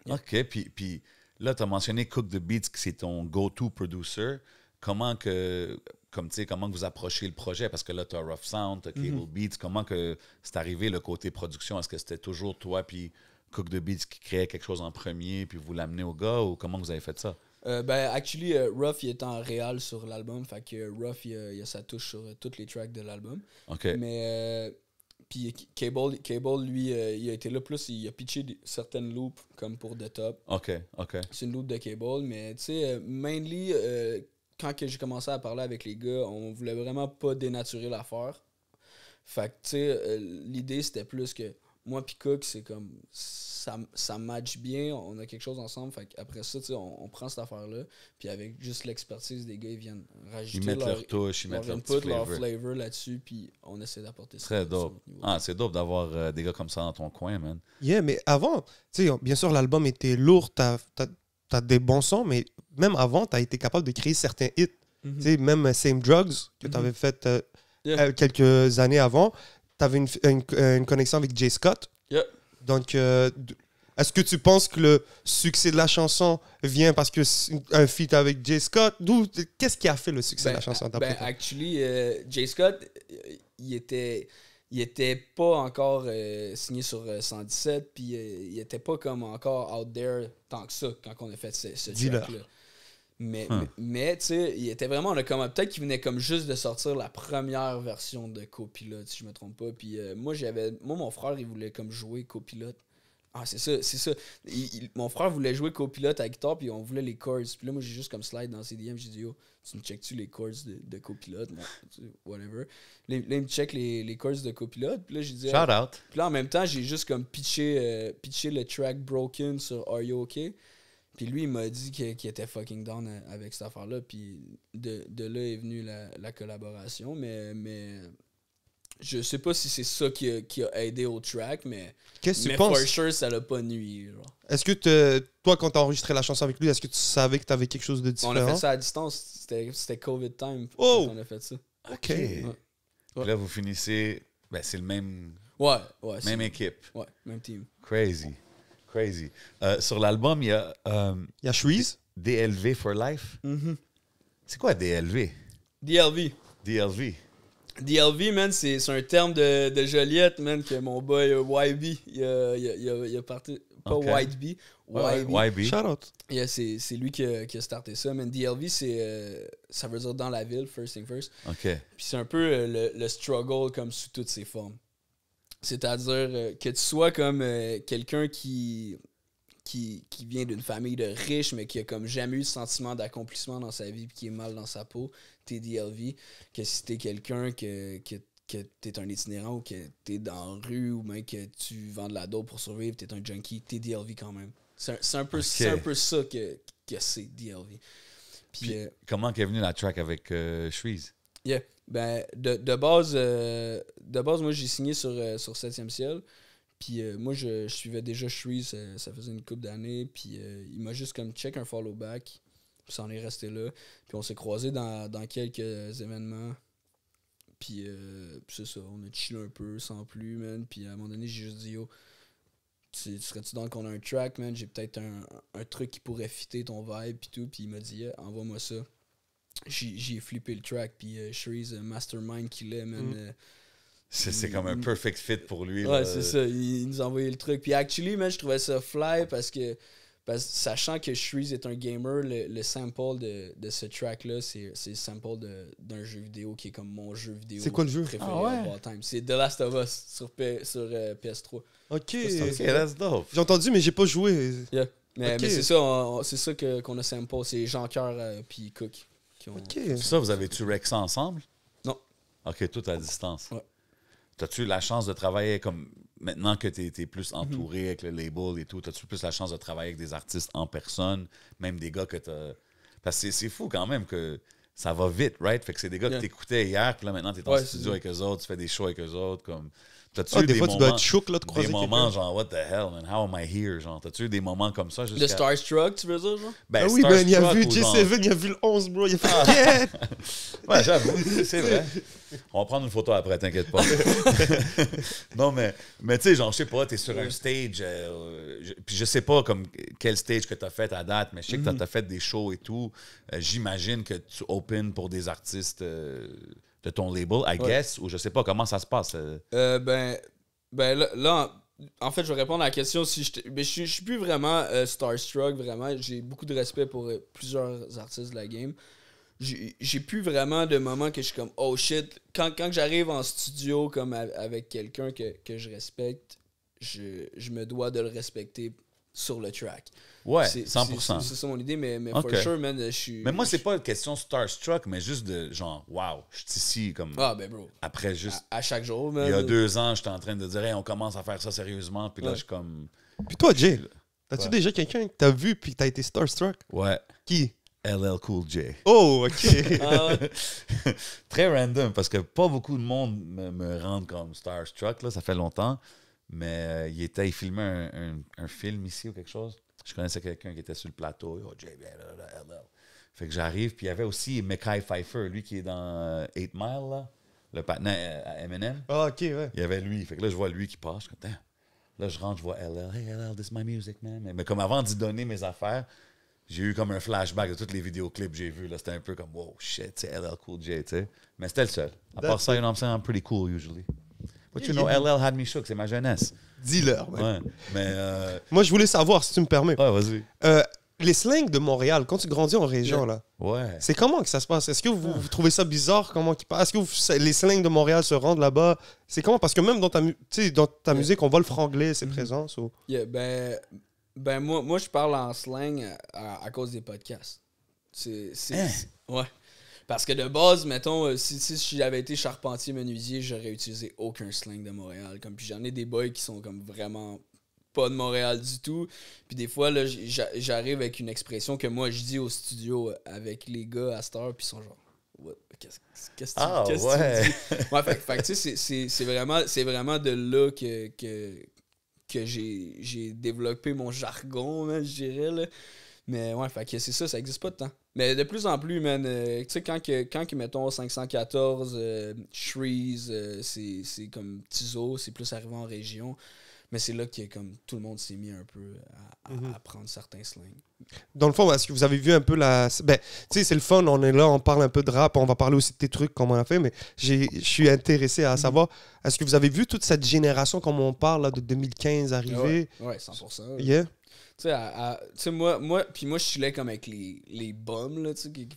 OK, puis là, tu as mentionné Cook the Beats, que c'est ton go-to producer. Comment que vous approchez le projet? Parce que là, tu as Rough Sound, tu as Cable Beats. Comment que c'est arrivé le côté production? Est-ce que c'était toujours toi puis Cook the Beats qui créait quelque chose en premier puis vous l'amenez au gars? Ou comment vous avez fait ça?
Actually, Ruff, il est en réal sur l'album. Fait que Ruff, il a sa touche sur toutes les tracks de l'album.
OK.
Mais... Puis Cable, lui, il a été là plus, il a pitché certaines loops comme pour The Top.
OK.
C'est une loop de Cable, mais tu sais, mainly, quand que j'ai commencé à parler avec les gars, on voulait vraiment pas dénaturer l'affaire. Fait que, tu sais, l'idée, c'était plus que moi pis Cook, c'est comme ça match bien, on a quelque chose ensemble. Fait après ça, on prend cette affaire-là, puis avec juste l'expertise des gars, ils viennent rajouter
Ils mettent leur touche, ils mettent leur
input,
petit
leur
flavor.
flavor là-dessus, puis on essaie d'apporter ça.
Très dope. Ah, c'est dope d'avoir des gars comme ça dans ton coin, man.
Yeah, mais avant, tu sais, bien sûr, l'album était lourd, t'as des bons sons, mais même avant, t'as été capable de créer certains hits.
Mhm.
Tu sais, même Same Drugs, que t'avais fait
Yeah.
quelques années avant, t'avais une connexion avec Jay Scott.
Yeah.
Donc, est-ce que tu penses que le succès de la chanson vient parce que c'est un feat avec Jay Scott? Qu'est-ce qui a fait le succès de la chanson?
Actually, Jay Scott, il était pas encore signé sur 117, puis il était pas comme encore out there tant que ça quand on a fait ce track-là. Mais tu sais, il était vraiment peut-être qu'il venait comme juste de sortir la première version de Copilote, si je me trompe pas. Puis moi, mon frère, il voulait comme jouer Copilote. Ah, c'est ça. Mon frère voulait jouer Copilote à la guitare, puis on voulait les chords. Puis là, moi, j'ai juste comme slide dans ses DM. J'ai dit, yo, tu me checkes-tu les chords de Copilote? Bon, whatever. Là, il me check les chords de Copilote. Puis là, j'ai dit.
Shout out.
Puis là, en même temps, j'ai juste comme pitché le track Broken sur Are You OK? Puis lui, il m'a dit qu'il était fucking down avec cette affaire-là. Puis de là est venue la collaboration. Mais je sais pas si c'est ça qui a aidé au track, mais
qu'est-ce que tu penses?
For sure, ça l'a pas nuit. Genre.
Est-ce que toi, quand t'as enregistré la chanson avec lui, est-ce que tu savais que t'avais quelque chose de différent?
On a fait ça à distance. C'était COVID time.
Oh!
On a fait ça.
OK.
Ouais.
Puis là, vous finissez... Ben, c'est le même...
Ouais.
Même équipe.
Ouais, même team.
Crazy. Sur l'album, il y a
Il y a Shreeze.
DLV for Life.
Mm-hmm.
C'est quoi DLV?
DLV, man, c'est un terme de Joliette, man, que mon boy YB, il a parti... Pas
Ok.
YB, YB.
Shout out.
Yeah, c'est lui qui a starté ça, man. DLV, ça veut dire dans la ville, first thing first.
OK.
Puis c'est un peu le struggle comme sous toutes ses formes. C'est-à-dire que tu sois comme quelqu'un qui vient d'une famille de riches, mais qui a comme jamais eu de sentiment d'accomplissement dans sa vie, puis qui est mal dans sa peau, t'es DLV. Que si t'es quelqu'un que t'es un itinérant, ou que t'es dans la rue, ou même que tu vends de la dope pour survivre, t'es un junkie, t'es DLV quand même. C'est un peu ça que c'est DLV. Puis
comment est venue la track avec Shreeze?
yeah. Ben, de base, moi, j'ai signé sur 7e ciel. Puis moi, je suivais déjà Shreeze, ça faisait une couple d'années. Puis il m'a juste comme check un follow back. Puis ça en est resté là. Puis on s'est croisés dans quelques événements. Puis c'est ça, on a chillé un peu sans plus, man. Puis à un moment donné, j'ai juste dit, yo, serais-tu dans qu'on a un track, man? J'ai peut-être un truc qui pourrait fitter ton vibe, puis tout. Puis il m'a dit, yeah, envoie-moi ça. J'ai flippé le track, puis Shreeze, mastermind qu'il est, man.
C'est comme un perfect fit pour lui.
Ouais,
là.
c'est ça. Il nous a envoyé le truc. Puis actually, man, je trouvais ça fly parce que sachant que Shreeze est un gamer, le sample de ce track-là, c'est le sample d'un jeu vidéo qui est comme mon jeu vidéo.
C'est quoi le jeu?
Préféré of all time. C'est The Last of Us sur PS3.
OK.
OK, that's dope.
J'ai entendu, mais j'ai pas joué.
Yeah. Mais,
Ok.
mais c'est ça, qu'on a sample. C'est Jean-Cœur puis Cook.
OK.
Ça, vous avez-tu rec ça ensemble?
Non.
OK, tout à distance.
Ouais.
T'as-tu la chance de travailler comme... Maintenant que t'es plus entouré avec le label et tout, t'as-tu plus la chance de travailler avec des artistes en personne, même des gars que t'as... Parce que c'est fou quand même que ça va vite, right? Fait que c'est des gars que t'écoutais hier, puis là, maintenant, t'es en studio avec eux autres, tu fais des shows avec eux autres, comme... T'as-tu eu
Des fois, tu dois être choc là, de croiser
des
quelqu'un.
moments genre, what the hell, man? How am I here? Genre, t'as-tu eu des moments comme ça jusqu'à...
Le Starstruck, tu veux dire, genre?
Ah oui, man, il a vu
Starstruck ou genre-
J7, il a vu le 11, bro. Il a fait yeah!
Ouais, j'avoue, c'est vrai. On va prendre une photo après, t'inquiète pas. Non, mais tu sais, genre, je sais pas, t'es sur un stage, puis je sais pas comme quel stage que t'as fait à date, mais je sais que t'as fait des shows et tout. J'imagine que tu open pour des artistes de ton label, I guess, ou je sais pas comment ça se passe.
Ben là, en fait, je vais répondre à la question. Je suis plus vraiment starstruck, vraiment. J'ai beaucoup de respect pour plusieurs artistes de la game. J'ai plus vraiment de moments que je suis comme oh shit. Quand j'arrive en studio comme avec quelqu'un que je respecte, je me dois de le respecter sur le track.
Ouais,
C'est
100%.
C'est ça mon idée, mais
Ok.
for sure, man, je suis...
Mais moi, c'est pas une question starstruck, mais juste de genre, wow, je suis ici comme.
Ah, ben, bro.
Après, juste.
À chaque jour, man.
Il y a 2 ans, j'étais en train de dire, hey, on commence à faire ça sérieusement. Puis là,
Ouais.
je suis comme.
Puis toi, Jay, t'as-tu
Ouais.
déjà quelqu'un que t'as vu puis que t'as été starstruck?
Ouais,
Qui?
LL Cool J.
Oh, OK.
Ah, ouais.
Très random, parce que pas beaucoup de monde me rendent comme starstruck, là, ça fait longtemps. Mais il filmait un film ici ou quelque chose. Je connaissais quelqu'un qui était sur le plateau. Yo, J, LL. Fait que j'arrive, puis il y avait aussi Mekhi Phifer, lui qui est dans 8 Mile, là, le partenaire à Eminem.
Ah, OK, ouais.
Il y avait lui. Fait que là, je vois lui qui passe. Je suis comme, damn. Là, je rentre, je vois LL. Hey, LL, this is my music, man. Mais comme avant d'y donner mes affaires, j'ai eu comme un flashback de tous les vidéoclips que j'ai vus. Là, c'était un peu comme, wow, shit, c'est LL Cool J, tu sais. Mais c'était le seul. À part ça, you know what I'm saying, I'm pretty cool usually. But you know, LL had me shook, c'est ma jeunesse.
Dis-leur, man.
Ouais. Mais,
Moi, je voulais savoir, si tu me permets.
ouais, vas-y.
Les slangs de Montréal, quand tu grandis en région, là,
Ouais.
c'est comment que ça se passe? Est-ce que vous trouvez ça bizarre? Comment qu'ils parlent? Est-ce que les slangs de Montréal se rendent là-bas? C'est comment? Parce que même dans ta musique, on voit le franglais, c'est présent. So.
Yeah, ben moi, je parle en slang à cause des podcasts. Ouais. Parce que de base, mettons, si j'avais été charpentier menuisier, j'aurais utilisé aucun slang de Montréal. Puis j'en ai des boys qui sont comme vraiment pas de Montréal du tout. Puis des fois, là, j'arrive avec une expression que moi, je dis au studio avec les gars à cette heure, puis ils sont genre... What? Qu'est-ce que tu dis? Ouais, fait que tu sais, c'est vraiment de là que j'ai développé mon jargon, man, je dirais, là. Mais ouais, fait que c'est ça existe pas de temps. Mais de plus en plus, man, tu sais, quand mettons, 514, Shreeze, c'est comme Tizo, c'est plus arrivé en région. Mais c'est là que comme tout le monde s'est mis un peu à prendre certains slangs.
Dans le fond, est-ce que vous avez vu un peu la... Ben, tu sais, c'est le fun, on est là, on parle un peu de rap, on va parler aussi de tes trucs, comme on a fait, mais je suis intéressé à savoir, est-ce que vous avez vu toute cette génération, comme on parle, là, de 2015 arriver?
Ouais, 100%.
Yeah.
Tu sais, moi, je chillais comme avec les bums, là, tu sais, qui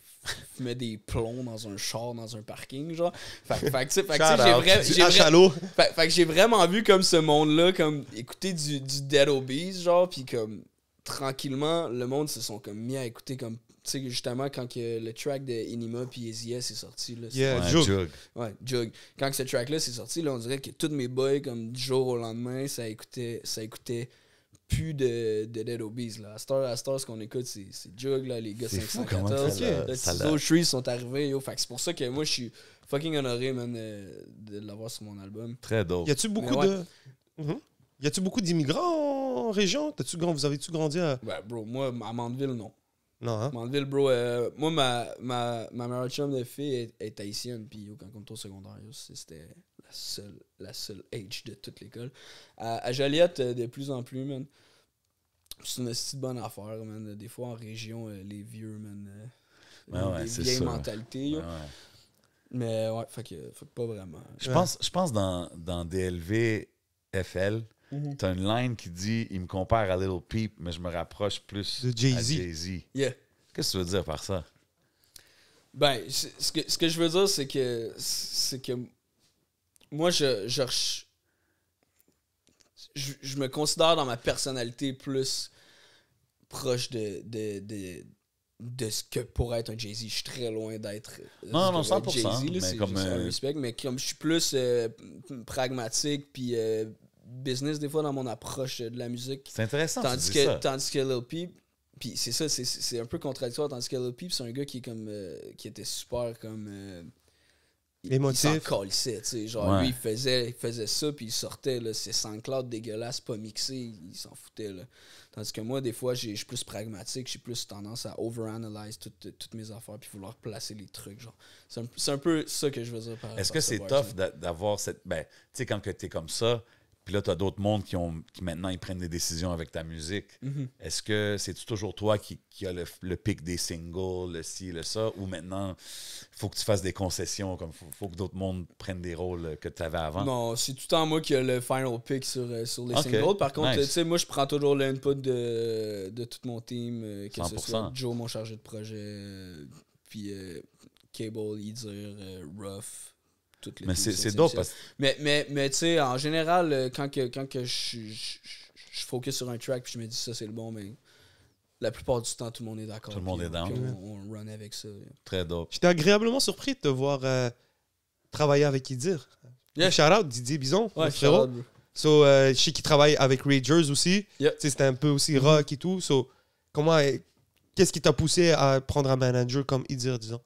fumaient des plombs dans un char, dans un parking, genre. Fait que j'ai vraiment vu comme ce monde-là, comme écouter du Dead Obies, genre, puis comme tranquillement, le monde se sont comme mis à écouter comme, tu sais, justement, quand que le track de Inima puis Easy S est sorti, là.
Yeah,
Jug.
Ouais, Jug. Quand que ce track-là c'est sorti, là, on dirait que tous mes boys, comme du jour au lendemain, ça écoutait plus de Dead Obies, là. À cette heure, ce qu'on écoute, c'est Jug, là, les gars
C'est fou
514.
ça
Les Trees sont arrivés, yo. Fait que c'est pour ça que moi, je suis fucking honoré, man, de l'avoir sur mon album.
Très dope.
Y a-tu beaucoup
Mais
de... Y a-tu beaucoup d'immigrants en région? Vous avez-tu grandi à...
Ouais, bro, moi, à Mandeville, non.
Non, hein?
Mandeville, bro, moi, ma meilleure chum de fille est haïtienne, puis quand on était au secondaire, c'était la seule age de toute l'école. À Joliette, de plus en plus, man. C'est une petite bonne affaire, man. Des fois, en région, les vieux, man, des vieilles mentalités, yo.
Ouais.
Mais ouais, fait que pas vraiment.
Je pense dans DLV FL, t'as une line qui dit « Il me compare à Lil Peep, mais je me rapproche plus
de Jay-Z.
à Jay-Z. »
Yeah.
Qu'est-ce que tu veux dire par ça?
Ben, ce que je veux dire, c'est que moi, je me considère dans ma personnalité plus proche de ce que pourrait être un Jay-Z. Je suis très loin d'être
Non,
ce que
100%,
Jay-Z, là,
mais
c'est
comme,
juste un respect, mais comme je suis plus pragmatique puis business des fois dans mon approche de la musique.
C'est intéressant,
Tandis
tu dis ça.
que Lil Peep, puis c'est ça, c'est un peu contradictoire, tandis que Lil Peep, c'est un gars qui est comme qui était super comme
émotif.
Il s'en calissait, tu sais, genre
Ouais.
lui il faisait ça puis il sortait là, ses SoundCloud dégueulasses pas mixés, il s'en foutait là. Tandis que moi des fois je suis plus pragmatique, j'ai plus tendance à overanalyse toutes mes affaires puis vouloir placer les trucs genre. C'est un peu ça que je veux dire par
Est-ce
par
que
ce
c'est
verse-là.
tough d'avoir cette... Ben, tu sais, quand tu es comme ça, puis là, tu as d'autres mondes qui maintenant, ils prennent des décisions avec ta musique. Est-ce que c'est toujours toi qui a le pic des singles, le ci, le ça, ou maintenant, il faut que tu fasses des concessions, comme faut que d'autres mondes prennent des rôles que tu avais avant?
Non, c'est tout le temps moi qui ai le final pick sur les
Ok,
singles. Par contre,
nice.
tu sais, moi, je prends toujours l'input de tout mon team, que
100%.
ce soit Joe, mon chargé de projet, puis Cable, Eazer, Ruff, toutes les
Mais
teams
c'est
sont
dope
essentiels.
parce que...
Mais tu sais, en général, quand que je je focus sur un track, puis je me dis ça, c'est le bon, mais la plupart du temps, tout le monde est d'accord.
Tout le monde est down.
Puis on run avec ça.
Très dope.
J'étais agréablement surpris de te voir travailler avec Idir.
Yeah.
Shout out, Didier Bison,
Ouais,
mon frérot.
shout out, bro.
So, je sais qu'il travaille avec Ragers aussi.
Yeah.
Tu sais, c'était un peu aussi rock et tout. So, qu'est-ce qui t'a poussé à prendre un manager comme Idir, disons?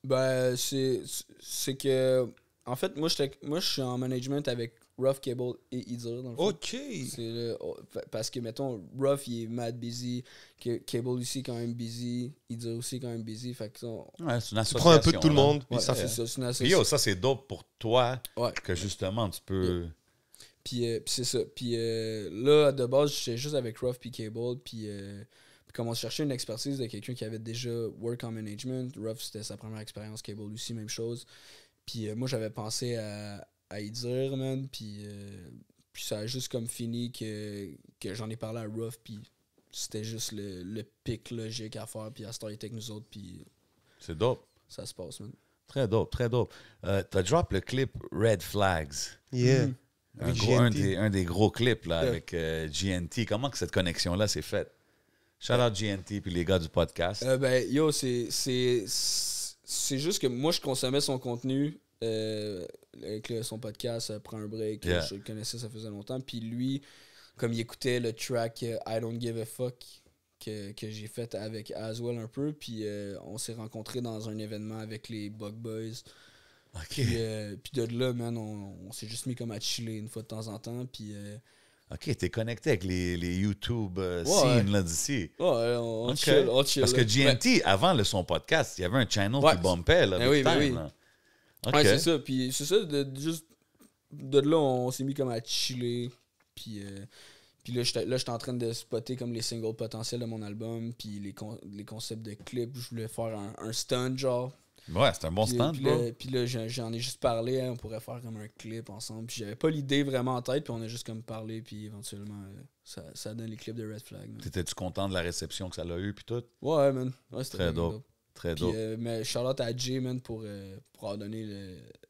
Ben, c'est que... En fait, moi, je suis en management avec Rough, Cable et Idir, dans le fond.
OK.
Parce que, mettons, Rough, il est mad busy. Cable aussi, quand même busy. Idir aussi, quand même busy. Fait que
Ouais, c'est une association.
Tu prends un peu de tout le
là.
monde. Puis
ouais,
ça
c'est
fait...
ça, c'est une
Puis
association.
yo, ça, c'est dope pour toi
Ouais.
que justement, tu peux...
Puis c'est ça. Puis là, de base, j'étais juste avec Rough puis Cable. Puis comme on cherchait une expertise de quelqu'un qui avait déjà work en management. Rough, c'était sa première expérience. Cable aussi, même chose. Puis moi, j'avais pensé à y dire, man. Puis ça a juste comme fini que j'en ai parlé à Rough. Puis c'était juste le pic logique à faire. Puis à Star avec nous autres. Puis
C'est dope.
ça se passe, man.
Très dope, très dope. T'as drop le clip Red Flags.
Yeah.
Un,
Avec
gros- un
GNT.
un des gros clips là,
Yeah.
avec GNT. Comment que cette connexion-là s'est faite? Shout out GNT puis les gars du podcast.
Ben, yo, c'est juste que moi, je consommais son contenu avec son podcast, Prends un break.
Yeah.
Je le connaissais, ça faisait longtemps. Puis lui, comme il écoutait le track I Don't Give a Fuck que j'ai fait avec Aswell un peu, puis on s'est rencontrés dans un événement avec les Bug Boys.
OK.
Puis de là, man, on s'est juste mis comme à chiller une fois de temps en temps. Puis
OK, t'es connecté avec les YouTube
Ouais.
scenes là d'ici.
ouais, on
OK.
chill, on chill.
Parce que
là.
GNT, avant son podcast, il y avait un channel
Ouais.
qui bumpait là,
Ben
big
oui, ben
time,
oui.
là. OK.
Ouais, c'est ça. Puis c'est ça, juste de là, on s'est mis comme à chiller. Puis là, j'étais en train de spotter comme les singles potentiels de mon album. Puis les concepts de clips. Je voulais faire un stunt, genre.
Ouais, c'est un bon
Puis,
stand,
puis
bro.
là, puis là, j'en ai juste parlé. Hein, on pourrait faire comme un clip ensemble. Puis j'avais pas l'idée vraiment en tête. Puis on a juste comme parlé. Puis éventuellement, ça donne les clips de Red Flag. Man.
T'étais-tu content de la réception que ça l'a eu puis tout?
Ouais, man. Ouais, c'était
Très
vraiment
dope. Très
Puis,
dope.
mais shout-out à Jay, man, pour avoir donné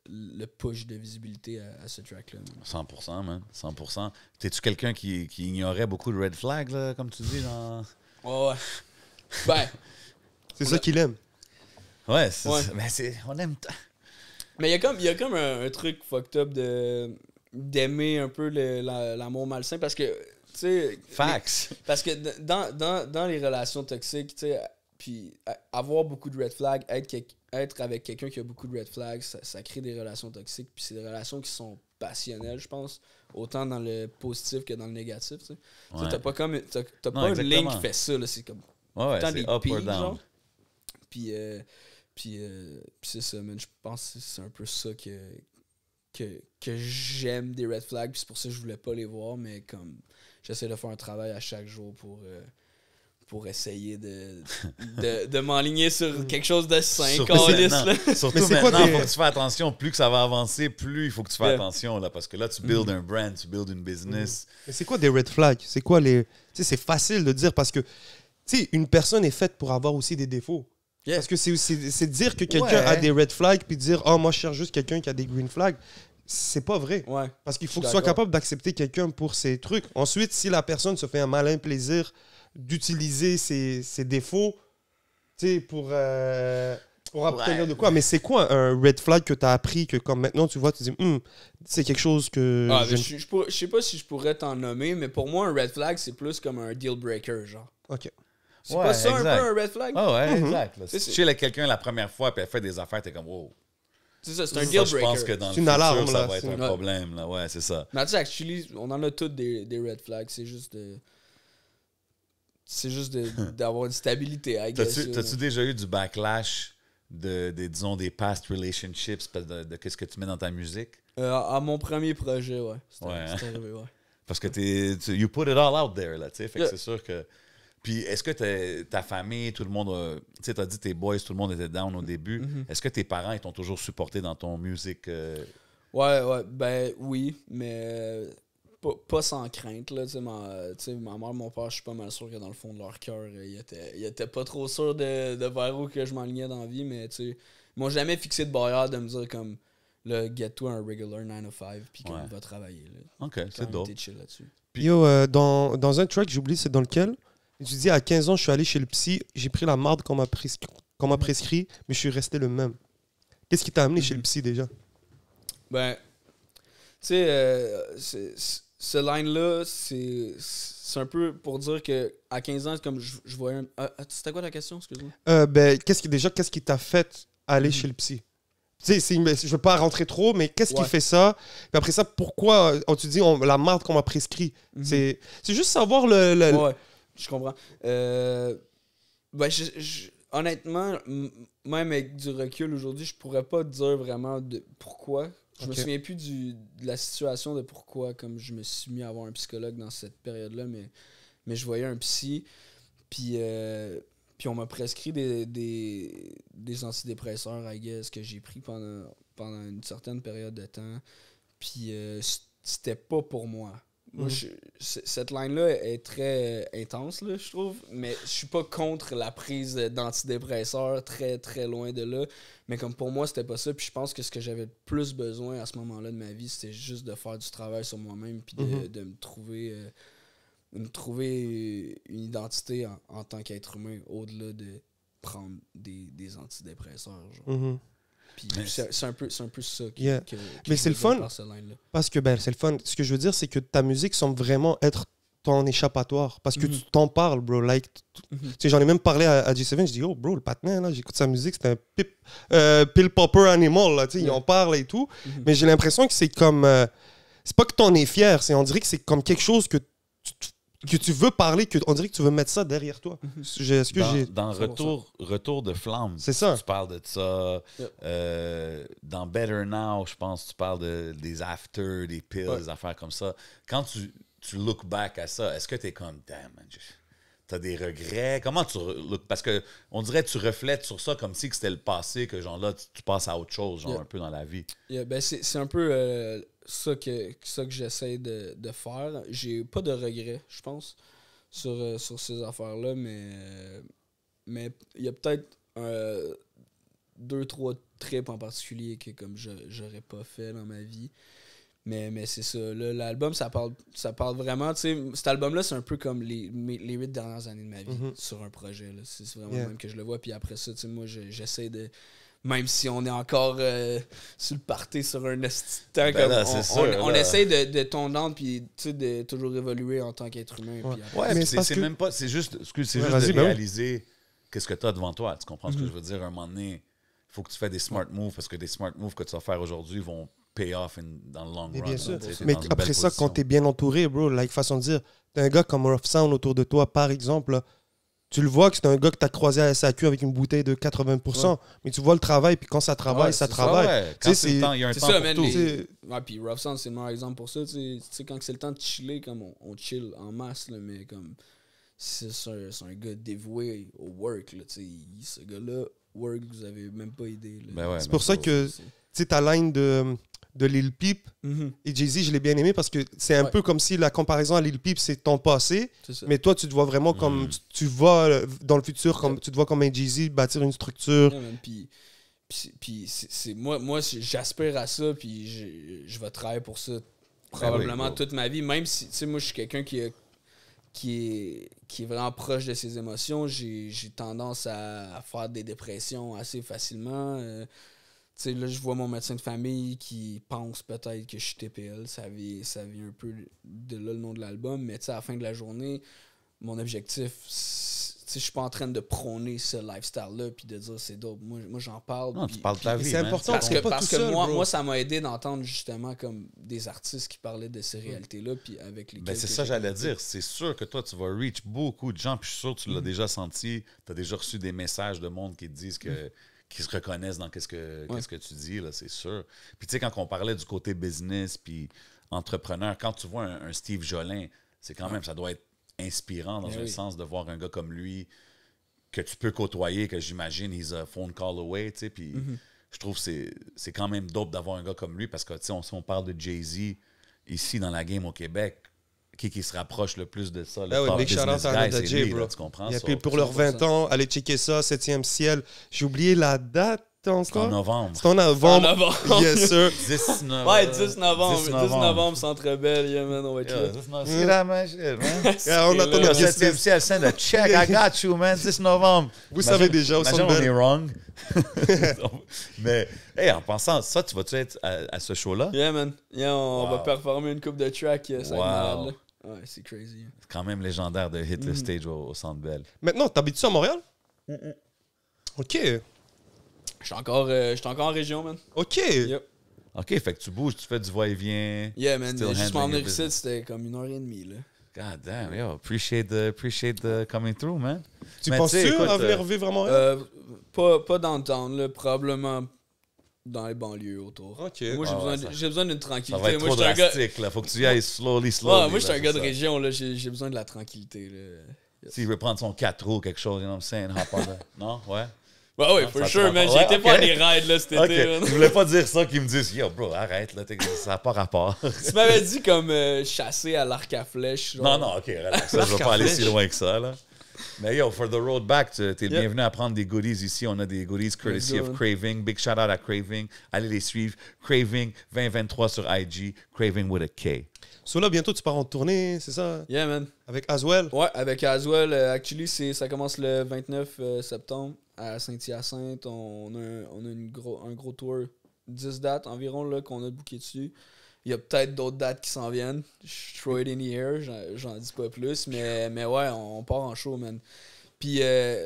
le push de visibilité à ce track-là. man.
100%, man. 100%. T'es-tu quelqu'un qui ignorait beaucoup de red flags, là, comme tu dis? Dans...
Ouais. Ben,
C'est ça qu'il aime.
Ouais,
Ouais.
mais on aime...
mais il y a comme un truc fucked up d'aimer un peu l'amour malsain parce que, tu sais...
Facts.
Parce que dans les relations toxiques, tu sais, puis avoir beaucoup de red flags, être avec quelqu'un qui a beaucoup de red flags, ça crée des relations toxiques. Puis c'est des relations qui sont passionnelles, je pense. Autant dans le positif que dans le négatif, tu sais. Tu sais,
Ouais.
t'as pas comme... T'as
Non,
pas une ligne
exactement.
qui fait ça, là. C'est comme...
Ouais,
Tant
c'est
des
up or
pics,
down.
genre. Puis c'est ça, man. Je pense que c'est un peu ça que j'aime des red flags. Puis c'est pour ça que je voulais pas les voir, mais comme j'essaie de faire un travail à chaque jour pour essayer de m'enligner sur quelque chose de sain,
Surtout
câlisse,
maintenant,
là.
surtout
Mais c'est quoi
maintenant, il
tes-
faut que tu fasses attention. Plus que ça va avancer, plus il faut que tu fasses
Yeah.
attention. Là, parce que là, tu builds un brand, tu builds une business.
Mais c'est quoi des red flags? C'est quoi les... Tu sais, c'est facile de dire parce que, tu sais, une personne est faite pour avoir aussi des défauts.
Yeah.
Parce que c'est dire que quelqu'un
Ouais.
a des red flags puis dire « Oh, moi, je cherche juste quelqu'un qui a des green flags ». C'est pas vrai.
Ouais.
Parce qu'il faut
Je
que tu
suis
sois
d'accord.
capable d'accepter quelqu'un pour ses trucs. Ensuite, si la personne se fait un malin plaisir d'utiliser ses défauts, tu sais, pour obtenir de quoi. Mais c'est quoi un red flag que tu as appris que comme maintenant tu vois, tu dis c'est quelque chose que
Ah, mais
j'aime-
je sais pas si je pourrais t'en nommer, mais pour moi, un red flag, c'est plus comme un deal breaker, genre.
OK.
C'est
Ouais,
pas ça
exact.
un peu un red flag?
Ah ouais, exact. Là.
C'est-
Si tu chill avec quelqu'un la première fois puis elle fait des affaires, t'es comme wow.
C'est ça, c'est un
Ça,
deal
je
breaker.
pense que dans le
C'est une
futur,
alarme,
ça
là.
va être
C'est
un
une-
problème. Là. Ouais, c'est ça.
Mais tu sais, actually, on en a tous des red flags. C'est juste d'avoir une stabilité, I guess.
T'as-tu déjà eu du backlash disons, des past relationships de qu'est-ce que tu mets dans ta musique?
À mon premier projet, ouais.
Ouais, hein?
C'était arrivé, ouais.
Parce que you put it all out there, là, tu sais. Fait que
Yeah.
c'est sûr que... Puis est-ce que ta famille, tout le monde... Tu sais, t'as dit tes boys, tout le monde était down au début.
Mm-hmm.
Est-ce que tes parents, ils t'ont toujours supporté dans ton musique?
Ouais, ben oui, mais pas sans crainte, là. Tu sais, ma mère, mon père, je suis pas mal sûr que dans le fond de leur cœur, ils étaient pas trop sûrs de vers où que je m'enlignais dans la vie, mais tu sais, ils m'ont jamais fixé de barrière de me dire comme, là, get-toi un regular 9 to 5, puis qu'on
Ouais.
va travailler, là.
OK,
Quand
c'est
même,
dope.
t'es chill là-dessus.
Yo, dans un track, j'ai oublié c'est dans lequel. Tu dis à 15 ans, je suis allé chez le psy, j'ai pris la marde qu'on m'a prescrit, mais je suis resté le même. Qu'est-ce qui t'a amené chez le psy déjà?
Ben, tu sais, ce line-là, c'est un peu pour dire que à 15 ans, comme je voyais un... c'était quoi la question, excuse-moi?
Ben, qu'est-ce qui t'a fait aller chez le psy? Tu sais, je veux pas rentrer trop, mais qu'est-ce qui fait ça? Puis après ça, pourquoi tu dis la marde qu'on m'a prescrit? C'est juste savoir le...
Ouais, je comprends. Ben, honnêtement, même avec du recul aujourd'hui, je pourrais pas te dire vraiment de pourquoi. Je me souviens plus de la situation de pourquoi, comme je me suis mis à avoir un psychologue dans cette période-là, mais je voyais un psy, puis on m'a prescrit des antidépresseurs, I guess, que j'ai pris pendant une certaine période de temps, puis c'était pas pour moi. Moi, cette line-là est très intense, là, je trouve, mais je suis pas contre la prise d'antidépresseurs, très, très loin de là. Mais comme pour moi, c'était pas ça. Puis je pense que ce que j'avais le plus besoin à ce moment-là de ma vie, c'était juste de faire du travail sur moi-même puis de me trouver une identité en tant qu'être humain, au-delà de prendre des antidépresseurs. Genre. Puis c'est un peu ça que
mais c'est le fun parce que c'est le fun. Ce que je veux dire, c'est que ta musique semble vraiment être ton échappatoire parce que tu t'en parles, bro. Like, tu sais, j'en ai même parlé à J7. Je dis, oh, bro, le patinet, là, j'écoute sa musique, c'est un pill popper animal, là, tu sais, il en parle et tout. Mais j'ai l'impression que c'est comme. C'est pas que t'en es fier, on dirait que c'est comme quelque chose que tu veux parler, on dirait que tu veux mettre ça derrière toi.
Dans Retour de Flamme,
c'est ça.
Tu parles de ça. Dans Better Now, je pense que tu parles des after, des pills, des affaires comme ça. Quand tu look back à ça, est-ce que tu es comme, damn, man, t'as des regrets? Comment tu look? Parce que on dirait que tu reflètes sur ça comme si c'était le passé, que genre là, tu passes à autre chose, genre un peu dans la vie.
Ben c'est un peu ça que j'essaie de faire. J'ai pas de regrets, je pense, sur ces affaires-là, mais il y a peut-être 2-3 trips en particulier que comme j'aurais pas fait dans ma vie. Mais c'est ça. Là, l'album, ça parle vraiment. Tu sais, cet album-là, c'est un peu comme les 8 dernières années de ma vie sur un projet. Là. C'est vraiment même que je le vois. Puis après ça, tu sais, moi, j'essaie de. Même si on est encore sur le party sur un esti de temps, comme on essaie de tomber puis de toujours évoluer en tant qu'être humain.
Ouais, mais c'est même pas. C'est juste de réaliser qu'est-ce que tu as devant toi. Tu comprends ce que je veux dire? À un moment donné, il faut que tu fasses des smart moves parce que des smart moves que tu vas faire aujourd'hui vont pay off dans le long run.
Bien sûr. Mais après ça, quand tu es bien entouré, bro, like, façon de dire, t'as un gars comme Rough Sound autour de toi, par exemple, là, tu le vois que c'est un gars que tu as croisé à la SAQ avec une bouteille de 80%, mais tu vois le travail, puis quand ça travaille, ça travaille.
Ouais. Quand c'est le temps, il y a un temps pour tout.
Ouais, puis Rough Sound, c'est le meilleur exemple pour ça. Tu sais, quand c'est le temps de chiller, comme on chill en masse, là, mais comme c'est un gars dévoué au work. Là, ce gars-là, work, vous avez même pas idée. Là.
C'est pour ça que ta line de Lil Peep et Jay-Z, je l'ai bien aimé parce que c'est un peu comme si la comparaison à Lil Peep, c'est ton passé, mais toi, tu te vois vraiment comme tu vas dans le futur, comme tu te vois comme un Jay-Z bâtir une structure.
Puis moi j'aspire à ça, puis je vais travailler pour ça probablement toute ma vie, même si, tu sais, moi, je suis quelqu'un qui est vraiment proche de ses émotions. J'ai tendance à faire des dépressions assez facilement. Tu sais, là, je vois mon médecin de famille qui pense peut-être que je suis TPL. Ça vient un peu de là le nom de l'album. Mais tu sais, à la fin de la journée, mon objectif, tu sais, je suis pas en train de prôner ce lifestyle-là puis de dire c'est dope. Moi j'en parle.
Non, tu parles de ta vie.
C'est important
parce que moi, ça m'a aidé d'entendre justement comme des artistes qui parlaient de ces réalités-là. Puis avec lesquels.
C'est ça, j'allais dire. C'est sûr que toi, tu vas reach beaucoup de gens. Puis je suis sûr que tu l'as déjà senti. Tu as déjà reçu des messages de monde qui te disent que. Qui se reconnaissent dans qu'est-ce que tu dis, là, c'est sûr. Puis tu sais, quand on parlait du côté business puis entrepreneur, quand tu vois un Steve Jolin, c'est quand même, ça doit être inspirant dans un sens de voir un gars comme lui que tu peux côtoyer, que j'imagine, he's a phone call away, tu sais, puis je trouve que c'est quand même dope d'avoir un gars comme lui parce que, tu sais, si on parle de Jay-Z ici dans la game au Québec, qui se rapproche le plus de ça.
Big shout-out à Anada J, bro.
Tu comprends?
Et puis pour leurs 20 ans, allez checker ça, 7e ciel. J'ai oublié la date. c'était en quoi?
En novembre.
C'était en novembre.
En novembre.
Yes, sir.
10 novembre.
Ouais, 10 novembre.
10
10 novembre, Centre Bell, yeah, man, on va être là.
Yeah, 10 novembre. C'est la magie, man.
Yeah, on attend
Yo,
notre
cette
guest list.
officielle scène de check, I got you, man. 10 novembre.
Vous savez déjà, au
imagine
Centre
on
Bell.
est wrong. Mais, hey, en pensant, ça, tu vas-tu être à ce show-là?
Yeah, man. Yeah, on
Wow.
va performer une coupe de track. Ça va être
Wow.
malade, là. Ouais, c'est crazy.
C'est quand même légendaire de hit le stage au Centre Bell.
Maintenant, t'habites-tu à Montréal? OK.
J'étais encore en région, man.
OK.
Yep.
OK, fait que tu bouges, tu fais du va-et-vient.
Yeah, man.
Still
Juste m'en
handling
venir
your
ici,
business.
c'était comme 1h30, là.
God damn, yo, appreciate the coming through, man.
Tu
Mais
penses-tu
tu sais, écoute,
à venir vivre à Montréal?
Pas downtown, là. Probablement dans les banlieues autour.
OK.
Moi, j'ai besoin d'une
Ça
tranquillité.
va être
Moi,
trop
j'étais un gars...
drastique, là. Faut que tu y ailles slowly.
Ouais, moi, j'étais
là,
un gars de
c'est ça.
région, là. J'ai besoin de la tranquillité, là.
S'il veut prendre son 4 roues, quelque chose, you know what I'm saying, hop on the... Non? Ouais?
Ouais, ouais,
Ça
for
te
sure,
prend
man.
pas.
J'ai
Ouais,
été
ok.
faire des rides, là, cet
OK,
été, man.
je voulais pas dire ça, qu'ils me disent, yo, bro, arrête, là, ça n'a pas rapport.
Tu m'avais dit comme chasser à l'arc à flèche. Genre.
Non, OK, relax, ça, je vais pas aller si loin que ça, là. Mais yo, for the road back, t'es le bienvenu à prendre des goodies ici. On a des goodies courtesy
Let's
of
go.
Craving. Big shout out à Craving. Allez les suivre. Craving 2023 sur IG. Craving with a K.
So là, bientôt, tu pars en tournée, c'est ça?
Yeah, man.
Avec Aswell?
Ouais, avec Aswell, actually, ça commence le 29 septembre à Saint-Hyacinthe. On a un gros tour, 10 dates environ là, qu'on a booké dessus. Il y a peut-être d'autres dates qui s'en viennent. Je throw it in the air, j'en dis pas plus, mais ouais, on part en show, man. Puis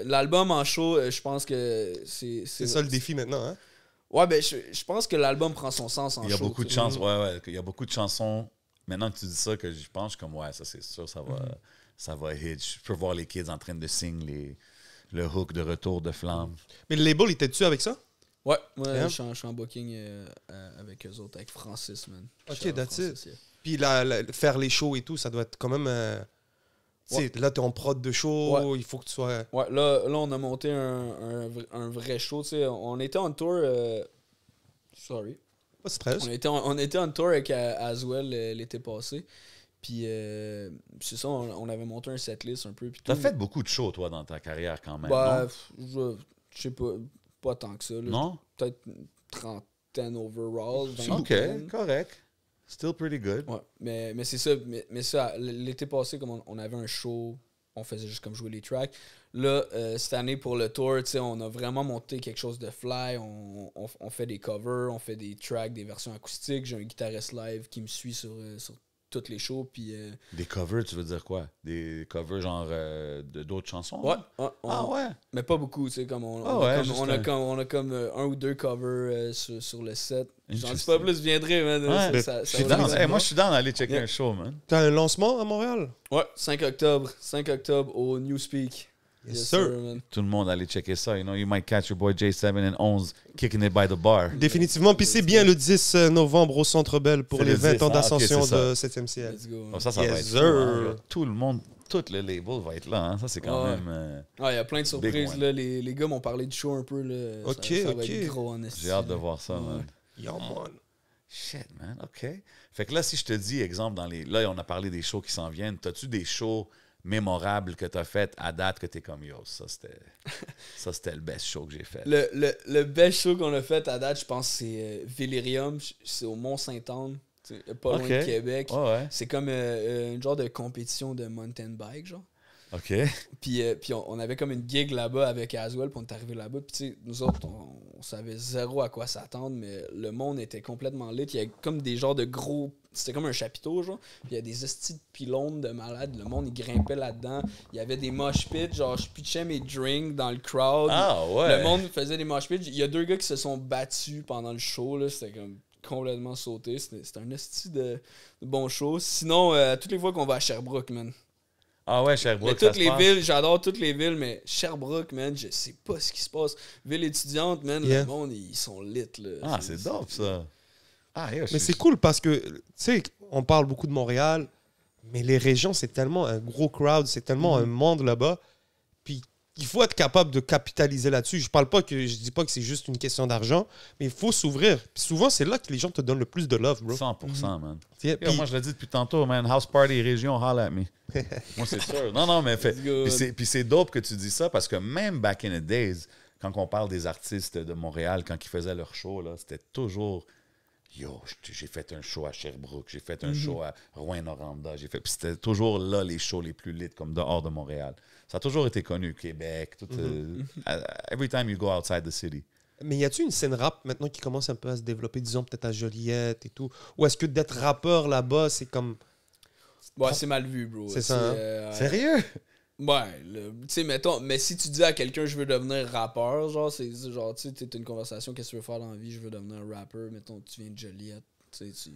l'album en show, je pense que c'est
C'est ça le défi maintenant, hein?
Ouais, ben je pense que l'album prend son sens en show.
Il y a beaucoup de
tu sais.
chansons. Ouais. Il y a beaucoup de chansons. Maintenant que tu dis ça, que je pense, je suis comme, ouais, ça c'est sûr, ça va hit. Je peux voir les kids en train de sing le hook de Retour de Flamme.
Mais le label, était-tu avec ça?
Ouais,
Yeah.
je suis en booking avec eux autres, avec Francis, man.
Ok,
Shout out
that's it.
Francis, yeah.
Puis faire les shows et tout, ça doit être quand même... tu sais, là, t'es en prod de show, il faut que tu sois...
Ouais, là, on a monté un vrai show, tu sais. On était en tour... sorry.
Pas de stress.
On était en tour avec Aswell l'été passé. Puis, c'est ça, on avait monté un setlist un peu. Puis
T'as
tout.
fait beaucoup de shows, toi, dans ta carrière, quand même,
Bah,
non?
je sais pas tant que ça. Là.
Non?
Peut-être une trentaine overall.
OK,
vingtaine.
correct. Still pretty good.
Ouais, mais c'est ça. Mais ça, l'été passé, comme on avait un show, on faisait juste comme jouer les tracks. Là, cette année, pour le tour, tu sais, on a vraiment monté quelque chose de fly. On fait des covers, on fait des tracks, des versions acoustiques. J'ai un guitariste live qui me suit sur toutes les shows. Puis,
Des covers, tu veux dire quoi? Des covers genre d'autres chansons?
ouais,
là? Ah ouais?
mais pas beaucoup, tu sais, comme on a comme un ou deux covers sur le set. J'en dis
Interesting.
pas plus, je viendrai, man.
Ouais.
Ça
Je suis
va
down.
être
Hey,
bon.
moi, je suis down d'aller checker
Yeah.
un show, man.
T'as un lancement à Montréal?
Ouais, 5 octobre au Newspeak.
Yes, sir.
man.
Tout le monde allez checker ça. You know, you might catch your boy J7 and 11 kicking it by the bar.
Définitivement. Puis c'est bien le 10 novembre au Centre Bell pour
C'est
les
le
20 ans
10,
d'ascension
ok, c'est
de 7e ciel.
Let's go.
Comme ça
Yes,
va être
sir.
fou, hein. Tout le monde, tout le label va être là. Hein. Ça, c'est quand
Ouais.
même...
Ah, il y a plein de surprises.
one.
là. Les gars m'ont parlé du show un peu. Là.
Ok,
ça va
ok.
être gros en esti.
J'ai hâte de voir ça,
Ouais.
man.
Yeah, man.
Shit, man. OK. Fait que là, si je te dis, exemple, là, on a parlé des shows qui s'en viennent. T'as-tu des shows mémorables que t'as fait à date que t'es comme, yo, ça, c'était le best show que j'ai fait?
Le best show qu'on a fait à date, je pense, c'est Vélirium. C'est au Mont-Saint-Anne, pas loin
Ok.
de Québec.
Ouais.
C'est comme une genre de compétition de mountain bike, genre.
OK.
Puis on avait comme une gig là-bas avec Aswell, puis on est arrivé là-bas. Puis tu sais, nous autres, on savait zéro à quoi s'attendre, mais le monde était complètement lit. Il y avait comme des genres de gros... C'était comme un chapiteau, genre. Puis il y a des estis de pylônes de malades. Le monde, il grimpait là-dedans. Il y avait des mosh pits, genre je pitchais mes drinks dans le crowd.
Ah, ouais.
Le monde faisait des mosh pits. Il y a 2 gars qui se sont battus pendant le show, là. C'était comme complètement sauté. C'était un esti de bon show. Sinon, toutes les fois qu'on va à Sherbrooke, man.
Ah ouais,
Mais
Sherbrooke, ça
toutes
se
les
passe?
villes, j'adore toutes les villes, mais Sherbrooke, man, je sais pas ce qui se passe. Ville étudiante, man,
Yeah.
le monde, ils sont lit, là.
Ah, c'est dope, ça. Ah, yo,
Mais c'est cool parce que, tu sais, on parle beaucoup de Montréal, mais les régions, c'est tellement un gros crowd, c'est tellement un monde là-bas. Puis il faut être capable de capitaliser là-dessus. Je dis pas que c'est juste une question d'argent, mais il faut s'ouvrir. Puis souvent, c'est là que les gens te donnent le plus de love, bro.
100%, man.
Yeah,
Yo,
puis-
moi, je l'ai dit depuis tantôt, man. House party, région, holla at me. Moi, c'est sûr. Non, mais fait.
Let's go.
Puis c'est dope que tu dis ça parce que même back in the days, quand on parle des artistes de Montréal, quand ils faisaient leur show, là, c'était toujours... Yo, j'ai fait un show à Sherbrooke, j'ai fait un show à Rouyn-Noranda, puis c'était toujours là les shows les plus lit comme dehors de Montréal. Ça a toujours été connu, Québec, tout, every time you go outside the city.
Mais y a-tu une scène rap maintenant qui commence un peu à se développer, disons peut-être à Joliette et tout? Ou est-ce que d'être rappeur là-bas, c'est comme...
Ouais, c'est mal vu, bro.
C'est ça, hein?
Sérieux?
Ouais, tu sais, mettons, mais si tu dis à quelqu'un je veux devenir rappeur, genre, c'est genre, tu sais, t'as une conversation, qu'est-ce que tu veux faire dans la vie, je veux devenir un rappeur, mettons, tu viens de Joliette, tu sais,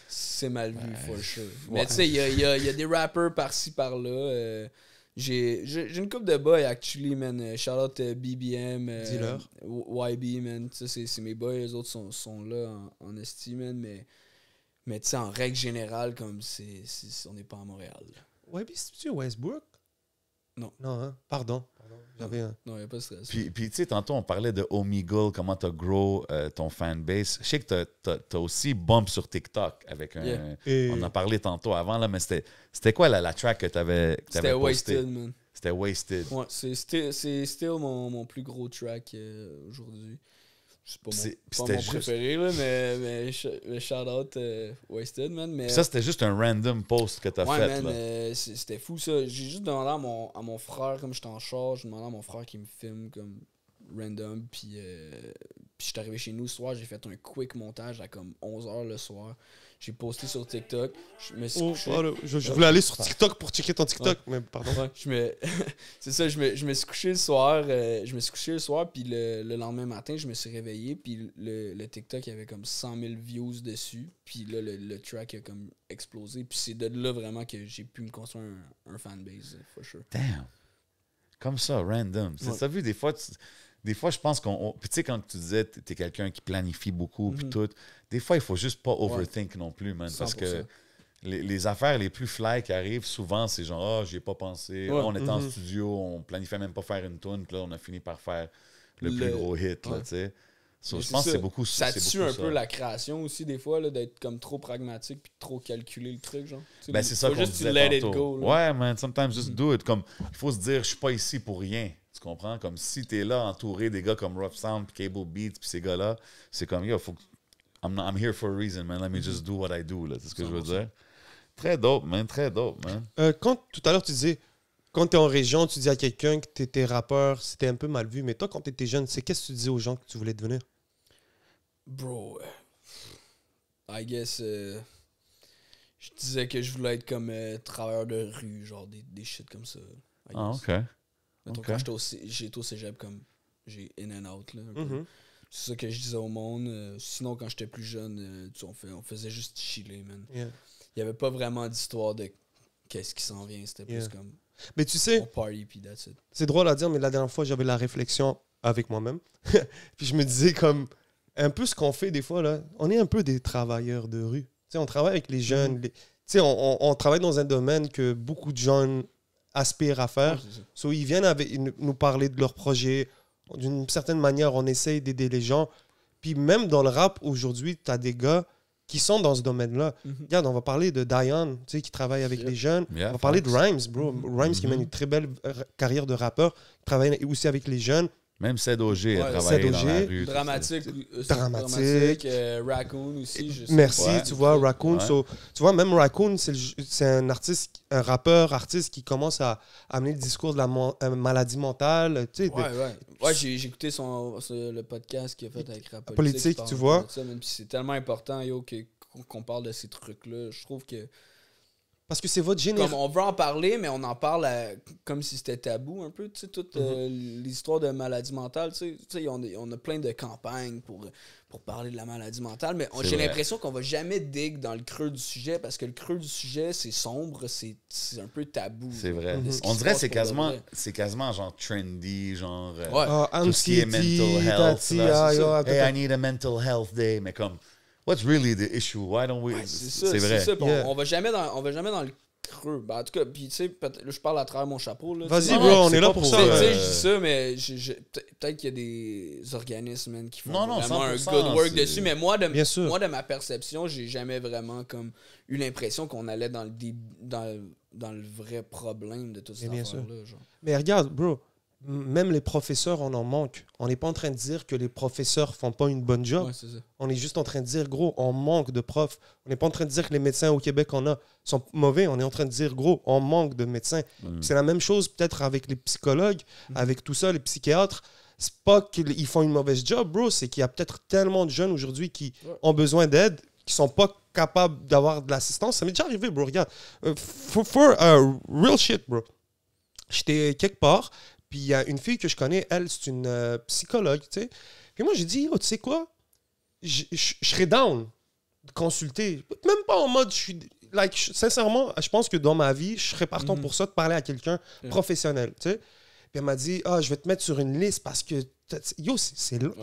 c'est mal vu, for sure. Mais tu sais, il y a des rappeurs par-ci, par-là. J'ai une couple de boys, actually, man. Shout out BBM,
Dis-leur.
YB, man. Tu sais, c'est mes boys, les autres sont là en esti, man. Mais tu sais, en règle générale, comme on n'est pas à Montréal.
Ouais, puis c'est-tu Westbrook?
Non.
Non, hein? Pardon. J'avais un...
Non, il n'y a pas de stress.
Puis tu sais, tantôt, on parlait de Omegle, comment tu as grow ton fanbase. Je sais que tu as aussi bump sur TikTok avec un...
Yeah.
On en a parlé tantôt avant, là, mais c'était quoi la track que tu avais
C'était
postée?
Wasted, man.
C'était Wasted.
Ouais, c'est still mon plus gros track aujourd'hui. C'est pas mon préféré, là, mais shout out Wasted, man. Mais,
ça, c'était juste un random post que tu as fait.
Man,
là.
C'était fou, ça. J'ai juste demandé à mon frère, comme j'étais en charge, j'ai demandé à mon frère qui me filme comme random. Puis j'étais arrivé chez nous ce soir, j'ai fait un quick montage à comme 11h le soir. J'ai posté sur TikTok. Je me suis couché.
Je voulais aller sur TikTok pour checker ton TikTok, mais pardon.
Ouais, c'est ça, je me suis couché le soir. Puis le lendemain matin, je me suis réveillé. Puis le TikTok, il y avait comme 100 000 views dessus. Puis là, le track a comme explosé. Puis c'est de là vraiment que j'ai pu me construire un fanbase, for sure.
Damn. Comme ça, random. Ouais. Ça vu, des fois, je pense qu'on... Puis tu sais, quand tu disais que tu es quelqu'un qui planifie beaucoup, puis tout, des fois, il faut juste pas overthink non plus, man. 100%. Parce que les affaires les plus fly qui arrivent, souvent, c'est genre, j'y ai pas pensé. Ouais. On était en studio, on planifiait même pas faire une tune, puis là, on a fini par faire le plus gros hit, là, tu sais. So, je pense que c'est beaucoup
ça. Ça tue un peu la création aussi, des fois, là, d'être comme trop pragmatique puis trop calculer le truc, genre.
Ben, c'est ça qu'on disait
let
tantôt.
it go, là.
Ouais, man, sometimes just do it. Comme, il faut se dire, je suis pas ici pour rien. Tu comprends? Comme si t'es là entouré des gars comme Rough Sound, puis Cable Beats, puis ces gars-là, c'est comme, yo, faut I'm here for a reason, man. Let me just do what I do, là. C'est ce que je veux dire. Très dope, man. Très dope, man.
Quand, tout à l'heure, tu disais, quand t'es en région, tu dis à quelqu'un que t'étais rappeur, c'était un peu mal vu. Mais toi, quand t'étais jeune, qu'est-ce que tu disais aux gens que tu voulais devenir?
Bro, I guess, je disais que je voulais être comme travailleur de rue, genre des shit comme ça.
Ah, OK.
Mettons, quand j'étais au cégep, comme j'ai in and out, là. C'est ça que je disais au monde. Sinon, quand j'étais plus jeune, on faisait juste chiller, man.
Yeah.
Il n'y avait pas vraiment d'histoire de qu'est-ce qui s'en vient. C'était plus comme...
Mais tu sais,
on party, puis that's it.
C'est drôle à dire, mais la dernière fois, j'avais la réflexion avec moi-même. Puis je me disais comme... Un peu ce qu'on fait des fois, là, on est un peu des travailleurs de rue. T'sais, on travaille avec les jeunes. On travaille dans un domaine que beaucoup de jeunes aspirent à faire. So, ils viennent nous parler de leurs projets. D'une certaine manière, on essaye d'aider les gens. Puis même dans le rap, aujourd'hui, tu as des gars qui sont dans ce domaine-là. Regarde, on va parler de Diane, qui travaille avec les jeunes. On va parler de Rhymes, bro. Rhymes qui mène une très belle carrière de rappeur, qui travaille aussi avec les jeunes.
Même Ced OG a travaillé dans la rue.
Dramatique. Raccoon aussi.
Merci, tu vois, Raccoon. Ouais. So, tu vois, même Raccoon, c'est un artiste, un rappeur, artiste qui commence à amener le discours de la maladie mentale.
Ouais, j'ai écouté le podcast qu'il a fait avec Rap
Politique, tu vois.
C'est tellement important, qu'on parle de ces trucs-là. Je trouve que...
Parce que c'est votre génération.
On veut en parler, mais on en parle comme si c'était tabou un peu, toute l'histoire de maladie mentale. On a plein de campagnes pour parler de la maladie mentale, mais j'ai l'impression qu'on va jamais dig dans le creux du sujet, parce que le creux du sujet, c'est sombre, c'est un peu tabou.
C'est vrai. On dirait que c'est quasiment genre trendy, genre tout ce qui est mental health. Hey, I need a mental health day, mais comme... What's really the issue? Why don't we...
c'est vrai. Ça. On va jamais dans le creux. Ben, en tout cas, puis tu sais, je parle à travers mon chapeau.
Vas-y, bro, on est là pour ça.
Je dis ça, mais peut-être qu'il y a des organismes qui font vraiment un good work dessus. Mais moi, de ma perception, j'ai jamais vraiment comme eu l'impression qu'on allait dans le vrai problème de tout ça.
Mais regarde, bro, même les professeurs, on en manque. On n'est pas en train de dire que les professeurs font pas une bonne job.
Ouais, c'est ça.
On est juste en train de dire, gros, on manque de profs. On n'est pas en train de dire que les médecins au Québec qu'on a sont mauvais. On est en train de dire, gros, on manque de médecins. C'est la même chose peut-être avec les psychologues, avec tout ça, les psychiatres. C'est pas qu'ils font une mauvaise job, bro. C'est qu'il y a peut-être tellement de jeunes aujourd'hui qui ont besoin d'aide, qui sont pas capables d'avoir de l'assistance. Ça m'est déjà arrivé, bro. Regarde. For real shit, bro. J'étais quelque part, puis il y a une fille que je connais, elle, c'est une psychologue, tu sais. Puis moi, j'ai dit, oh, tu sais quoi? Je serais down de consulter. Même pas en mode, sincèrement, je pense que dans ma vie, je serais partant pour ça, de parler à quelqu'un professionnel, tu sais. Puis elle m'a dit, je vais te mettre sur une liste parce que, yo,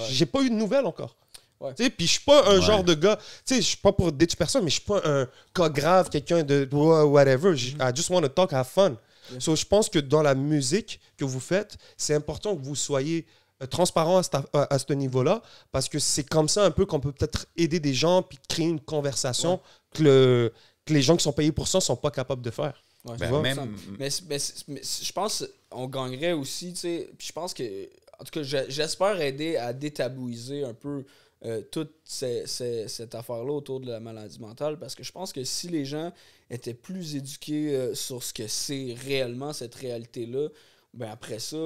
j'ai pas eu de nouvelles encore.
Ouais.
Tu sais, puis je suis pas un genre de gars, tu sais, je suis pas pour ditch personne, mais je suis pas un cas grave, quelqu'un de whatever. I just want to talk, have fun. So, je pense que dans la musique que vous faites, c'est important que vous soyez transparent à ce niveau-là, parce que c'est comme ça un peu qu'on peut peut-être aider des gens puis créer une conversation que les gens qui sont payés pour ça ne sont pas capables de faire.
Ouais,
mais
je pense qu'on gagnerait aussi, tu sais, puis je pense que, en tout cas, j'espère aider à détabouiser un peu toute cette affaire-là autour de la maladie mentale, parce que je pense que si les gens étaient plus éduqués sur ce que c'est réellement, cette réalité-là, ben après ça,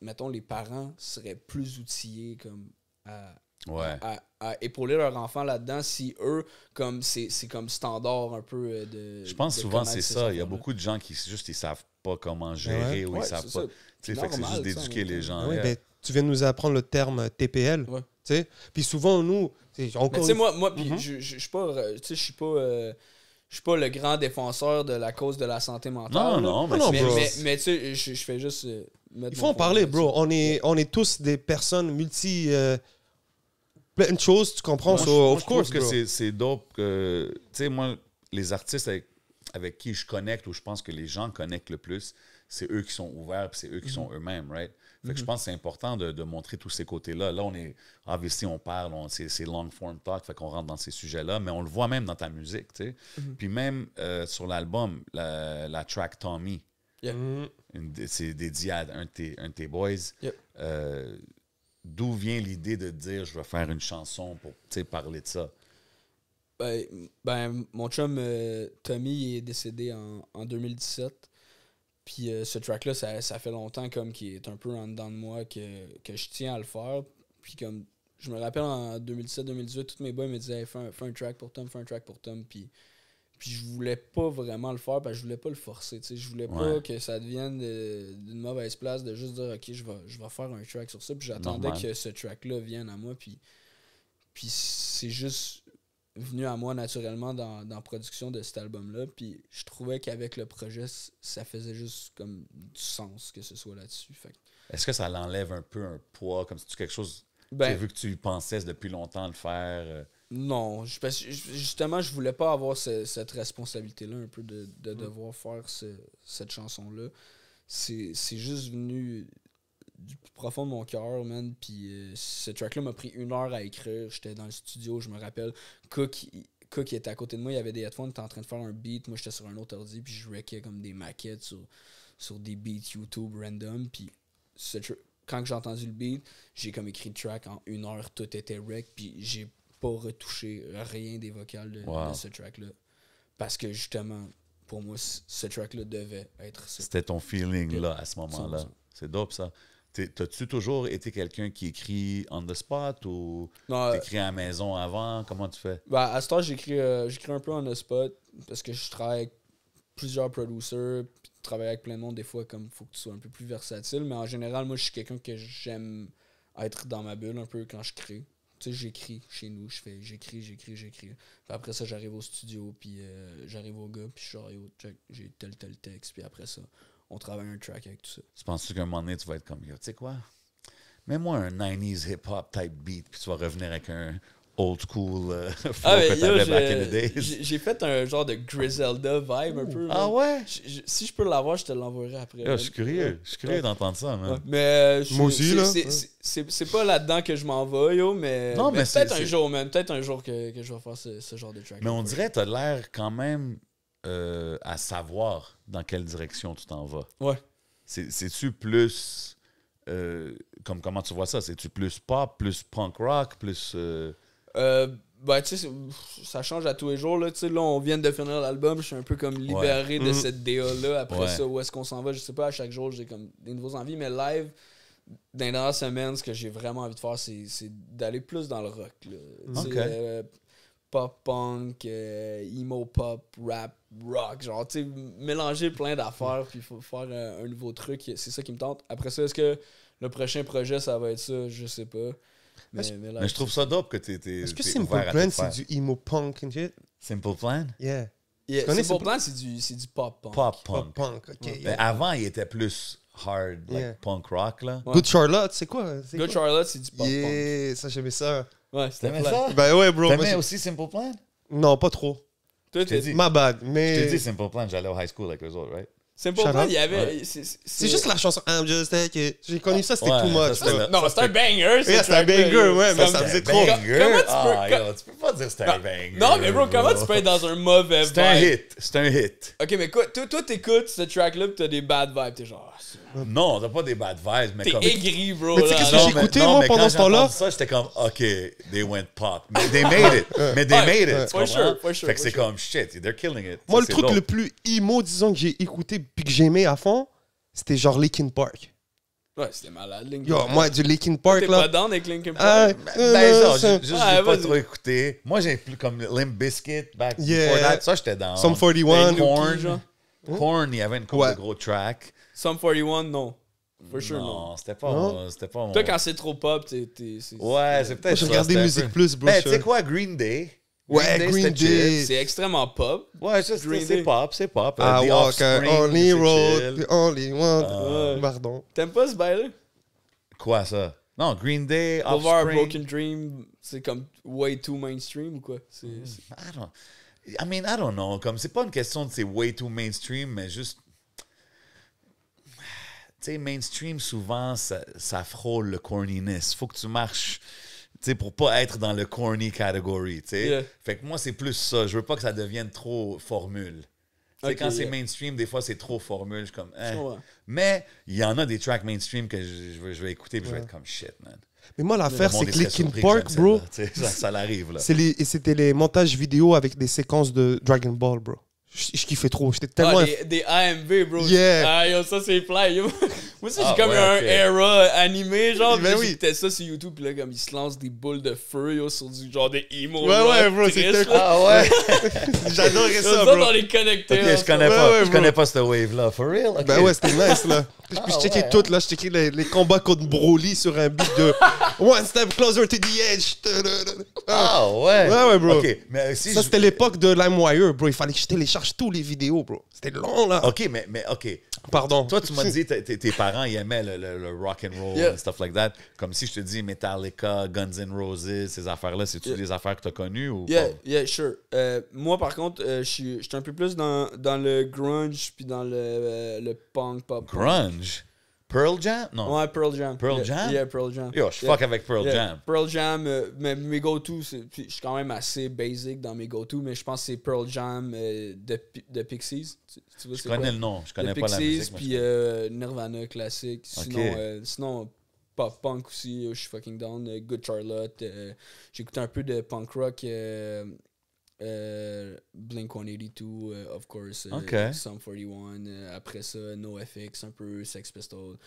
mettons, les parents seraient plus outillés comme à épauler leur enfant là-dedans, si eux, comme c'est comme standard un peu de...
Je pense souvent c'est ça. Il y a beaucoup de gens qui ils savent pas comment gérer ou ils savent pas. Fait que c'est juste d'éduquer les gens.
Ouais, ben, tu viens de nous apprendre le terme TPL. Ouais. Puis souvent, nous...
Tu sais, moi je suis pas... je suis pas le grand défenseur de la cause de la santé mentale. Mais tu sais, je fais juste...
Il faut en parler, bro. On est tous des personnes plein de choses, tu comprends?
Moi, je trouve que c'est dope que... Tu sais, moi, les artistes avec qui je connecte, ou je pense que les gens connectent le plus, c'est eux qui sont ouverts, puis c'est eux qui sont eux-mêmes, right? Fait que je pense que c'est important de montrer tous ces côtés-là. Là, on est... Obviously, on parle, c'est long-form talk, fait qu'on rentre dans ces sujets-là, mais on le voit même dans ta musique, tu sais. Puis même sur l'album, la track Tommy, c'est dédié à un de tes boys. D'où vient l'idée de dire je vais faire une chanson pour parler de ça?
Mon chum Tommy est décédé en 2017. Puis ce track-là, ça fait longtemps comme qu'il est un peu en dedans de moi que je tiens à le faire. Puis comme je me rappelle en 2017-2018, tous mes boys me disaient hey, fais un track pour Tom, fais un track pour Tom. Puis je voulais pas vraiment le faire parce que je voulais pas le forcer. T'sais. Je voulais pas que ça devienne d'une mauvaise place de juste dire ok, je vais faire un track sur ça. Puis j'attendais que ce track-là vienne à moi. Puis c'est juste venu à moi naturellement dans la production de cet album-là. Puis je trouvais qu'avec le projet, ça faisait juste comme du sens que ce soit là-dessus. Fait.
Est-ce que ça l'enlève un peu un poids, comme si tu quelque chose, vu que tu pensais depuis longtemps le faire?
Non, parce que justement, je voulais pas avoir cette responsabilité-là un peu de devoir faire cette chanson-là. C'est juste venu du plus profond de mon cœur, man. Puis ce track-là m'a pris 1 heure à écrire. J'étais dans le studio, je me rappelle. Cook était à côté de moi, il y avait des headphones, il était en train de faire un beat. Moi, j'étais sur un autre ordi, puis je wreckais comme des maquettes sur des beats YouTube random. Puis quand j'ai entendu le beat, j'ai comme écrit le track en 1 heure, tout était wreck, puis j'ai pas retouché rien des vocales de ce track-là. Parce que justement, pour moi, ce track-là devait être ça.
C'était ton feeling là, à ce moment-là. 100%. C'est dope, ça. T'as-tu toujours été quelqu'un qui écrit on the spot ou t'écris à la maison avant? Comment tu fais?
À ce temps, j'écris un peu on the spot parce que je travaille avec plusieurs producers, puis travailler avec plein de monde, des fois, comme il faut que tu sois un peu plus versatile. Mais en général, moi, je suis quelqu'un que j'aime être dans ma bulle un peu quand je crée. Tu sais, j'écris chez nous, j'écris. Puis après ça, j'arrive au studio, puis j'arrive au gars, puis je suis genre, yo, check, j'ai tel texte, puis après ça, on travaille un track avec tout ça.
Tu penses-tu qu'à un moment donné, tu vas être comme, yo, tu sais quoi? Mets-moi un 90s hip-hop type beat, puis tu vas revenir avec un old school flow que t'avais back in the days.
J'ai fait un genre de Griselda vibe un peu.
Ah ouais?
Si je peux l'avoir, je te l'envoierai après.
Je suis curieux. Je suis curieux d'entendre ça, man.
Ouais. Mais
moi aussi, là.
C'est pas là-dedans que je m'en vais, yo, mais peut-être un jour, man. Peut-être un jour que je vais faire ce genre de track.
Mais on dirait que t'as l'air quand même à savoir dans quelle direction tu t'en vas.
Ouais.
c'est-tu plus... comment tu vois ça? C'est-tu plus pop, plus punk rock, plus...
Ben, tu sais, ça change à tous les jours. Là, là, on vient de finir l'album. Je suis un peu comme libéré de cette DA-là. Après ça, où est-ce qu'on s'en va? Je sais pas. À chaque jour, j'ai comme des nouveaux envies. Mais live, dans les dernières semaines, ce que j'ai vraiment envie de faire, c'est d'aller plus dans le rock. Là. Pop punk, emo pop, rap, rock. Genre, tu sais, mélanger plein d'affaires. Puis il faut faire un nouveau truc. C'est ça qui me tente. Après ça, est-ce que le prochain projet, ça va être ça? Je sais pas. Mais
je trouve ça dope que t'es
Est-ce que Simple Plan, c'est du emo punk and shit?
Simple Plan?
Yeah.
Simple Plan, c'est du pop punk.
Pop punk.
Pop punk, OK.
Mais avant, il était plus hard, like punk rock, là.
Good Charlotte, c'est quoi?
Good Charlotte, c'est du pop punk.
Ça, j'aimais ça.
Ouais, c'était
T'aimais ça?
Ben ouais, bro.
T'aimais aussi Simple Plan?
Non, pas trop.
Toi,
t'ai dit.
My bad,
Je
mais...
t'ai dit Simple Plan, j'allais au high school avec eux autres, right?
Simple Plan, il y avait...
C'est juste la chanson I'm Just a Kid. J'ai connu ça, c'était too much.
Non, c'est un banger,
c'est un banger, ouais, mais ça faisait trop.
Comment
tu peux pas dire que c'était un banger.
Non, mais bro, comment tu peux être dans un mauvais vibe?
C'est un hit.
Ok, mais quoi, toi t'écoutes ce track-là pis t'as des bad vibes, t'es genre...
Non, t'as pas des bad vibes, mais
t'es
comme...
aigri, bro.
Mais tu sais qu'est-ce que j'ai écouté, moi, pendant ce temps-là?
Ça, j'étais comme, OK, they went pop. Mais they made it. Mais they made it.
For sure.
Fait que c'est comme, shit, they're killing it.
Moi, le truc le plus emo, disons, que j'ai écouté puis que j'aimais à fond, c'était genre Linkin Park.
Ouais, c'était malade, Linkin
Yo,
Park.
moi, du Linkin Park,
T'es
là...
pas down avec Linkin Park?
J'ai pas trop écouté. Moi, j'ai plus comme Limp Bizkit, back before that. Ça, j'étais down.
Sum 41.
Korn, il y avait une couple de gros tracks.
Sum 41, non. For sure, non.
C'était pas
Toi, quand c'est trop pop,
ouais, c'est peut-être ça.
J'ai regardé Musique Plus, bro.
Ben, tu sais quoi, Green Day?
Ouais, Green Day.
C'est extrêmement pop.
Ouais, c'est pop, c'est pop.
I
The
walk a
Offspring,
only
c'est
road,
chill.
the only one. Pardon.
T'aimes pas ce bail-là?
Quoi, ça? Non, Green Day,
Over
Offspring.
Broken Dream, c'est comme way too mainstream ou quoi?
I don't know. Comme, c'est pas une question de c'est way too mainstream, mais juste... Tu sais, mainstream, souvent, ça frôle le corniness. Faut que tu marches... Tu sais, pour pas être dans le corny category, tu sais.
Yeah.
Fait que moi, c'est plus ça. Je veux pas que ça devienne trop formule. Tu sais, quand c'est mainstream, des fois, c'est trop formule. Je suis comme, Mais il y en a des tracks mainstream que je vais écouter et je vais être comme shit, man.
Mais moi, l'affaire, c'est que Linkin
surpris
Park, bro,
ça l'arrive, là.
c'était les montages vidéo avec des séquences de Dragon Ball, bro. Je kiffais trop. J'étais tellement...
des AMV, bro.
Yeah.
Ah, yo, ça, c'est fly. Yo. Moi aussi, j'ai comme
ouais,
un
ok.
era animé, genre.
Ben
Puis
oui.
j'écoutais ça sur YouTube, puis là, comme ils se lancent des boules de feu, yo, sur du genre des emo.
Ouais, bro, c'était
cool.
Ah ouais?
J'adorais ça,
Ça,
bro.
on les connectait.
Ok, je connais
Ouais,
pas.
ouais,
je
bro.
connais pas cette wave-là. For real? Okay.
Ben ouais, c'était nice, là. Puis je checkais
ouais.
tout, là. Je checkais les combats contre Broly sur un beat de One Step Closer to the Edge.
Ah ouais?
Ouais, bro.
Ok, mais si
Ça, c'était l'époque de LimeWire, bro. Il fallait que je télécharge tous les vidéos, bro. C'était long, là.
Ok, mais ok.
Pardon.
Toi, tu m'as dit tes parents, ils aimaient le rock and roll
Yeah.
and stuff like that. Comme si je te dis Metallica, Guns N' Roses, ces affaires-là, c'est-tu des affaires que tu as connues ou
Yeah,
pas?
yeah, sure. Moi, par contre, je suis un peu plus dans le grunge puis dans le punk, pop.
Grunge? Pearl Jam? Non.
Ouais, Pearl Jam.
Pearl Jam?
Yeah, Pearl Jam.
Yo, je fuck avec Pearl
Yeah.
Jam.
Pearl Jam, mais mes go-to, je suis quand même assez basic dans mes go-to, mais je pense que c'est Pearl Jam de Pixies. Tu vois,
Je connais le nom, je connais
de
pas la
Pixies,
musique. mais
puis
je
Nirvana classique.
Ok.
Sinon pop punk aussi, je suis fucking down. Good Charlotte. J'ai écouté un peu de punk rock. Blink-182, of course.
Ok.
Sum 41. Après ça, NoFX, un peu Sex Pistols.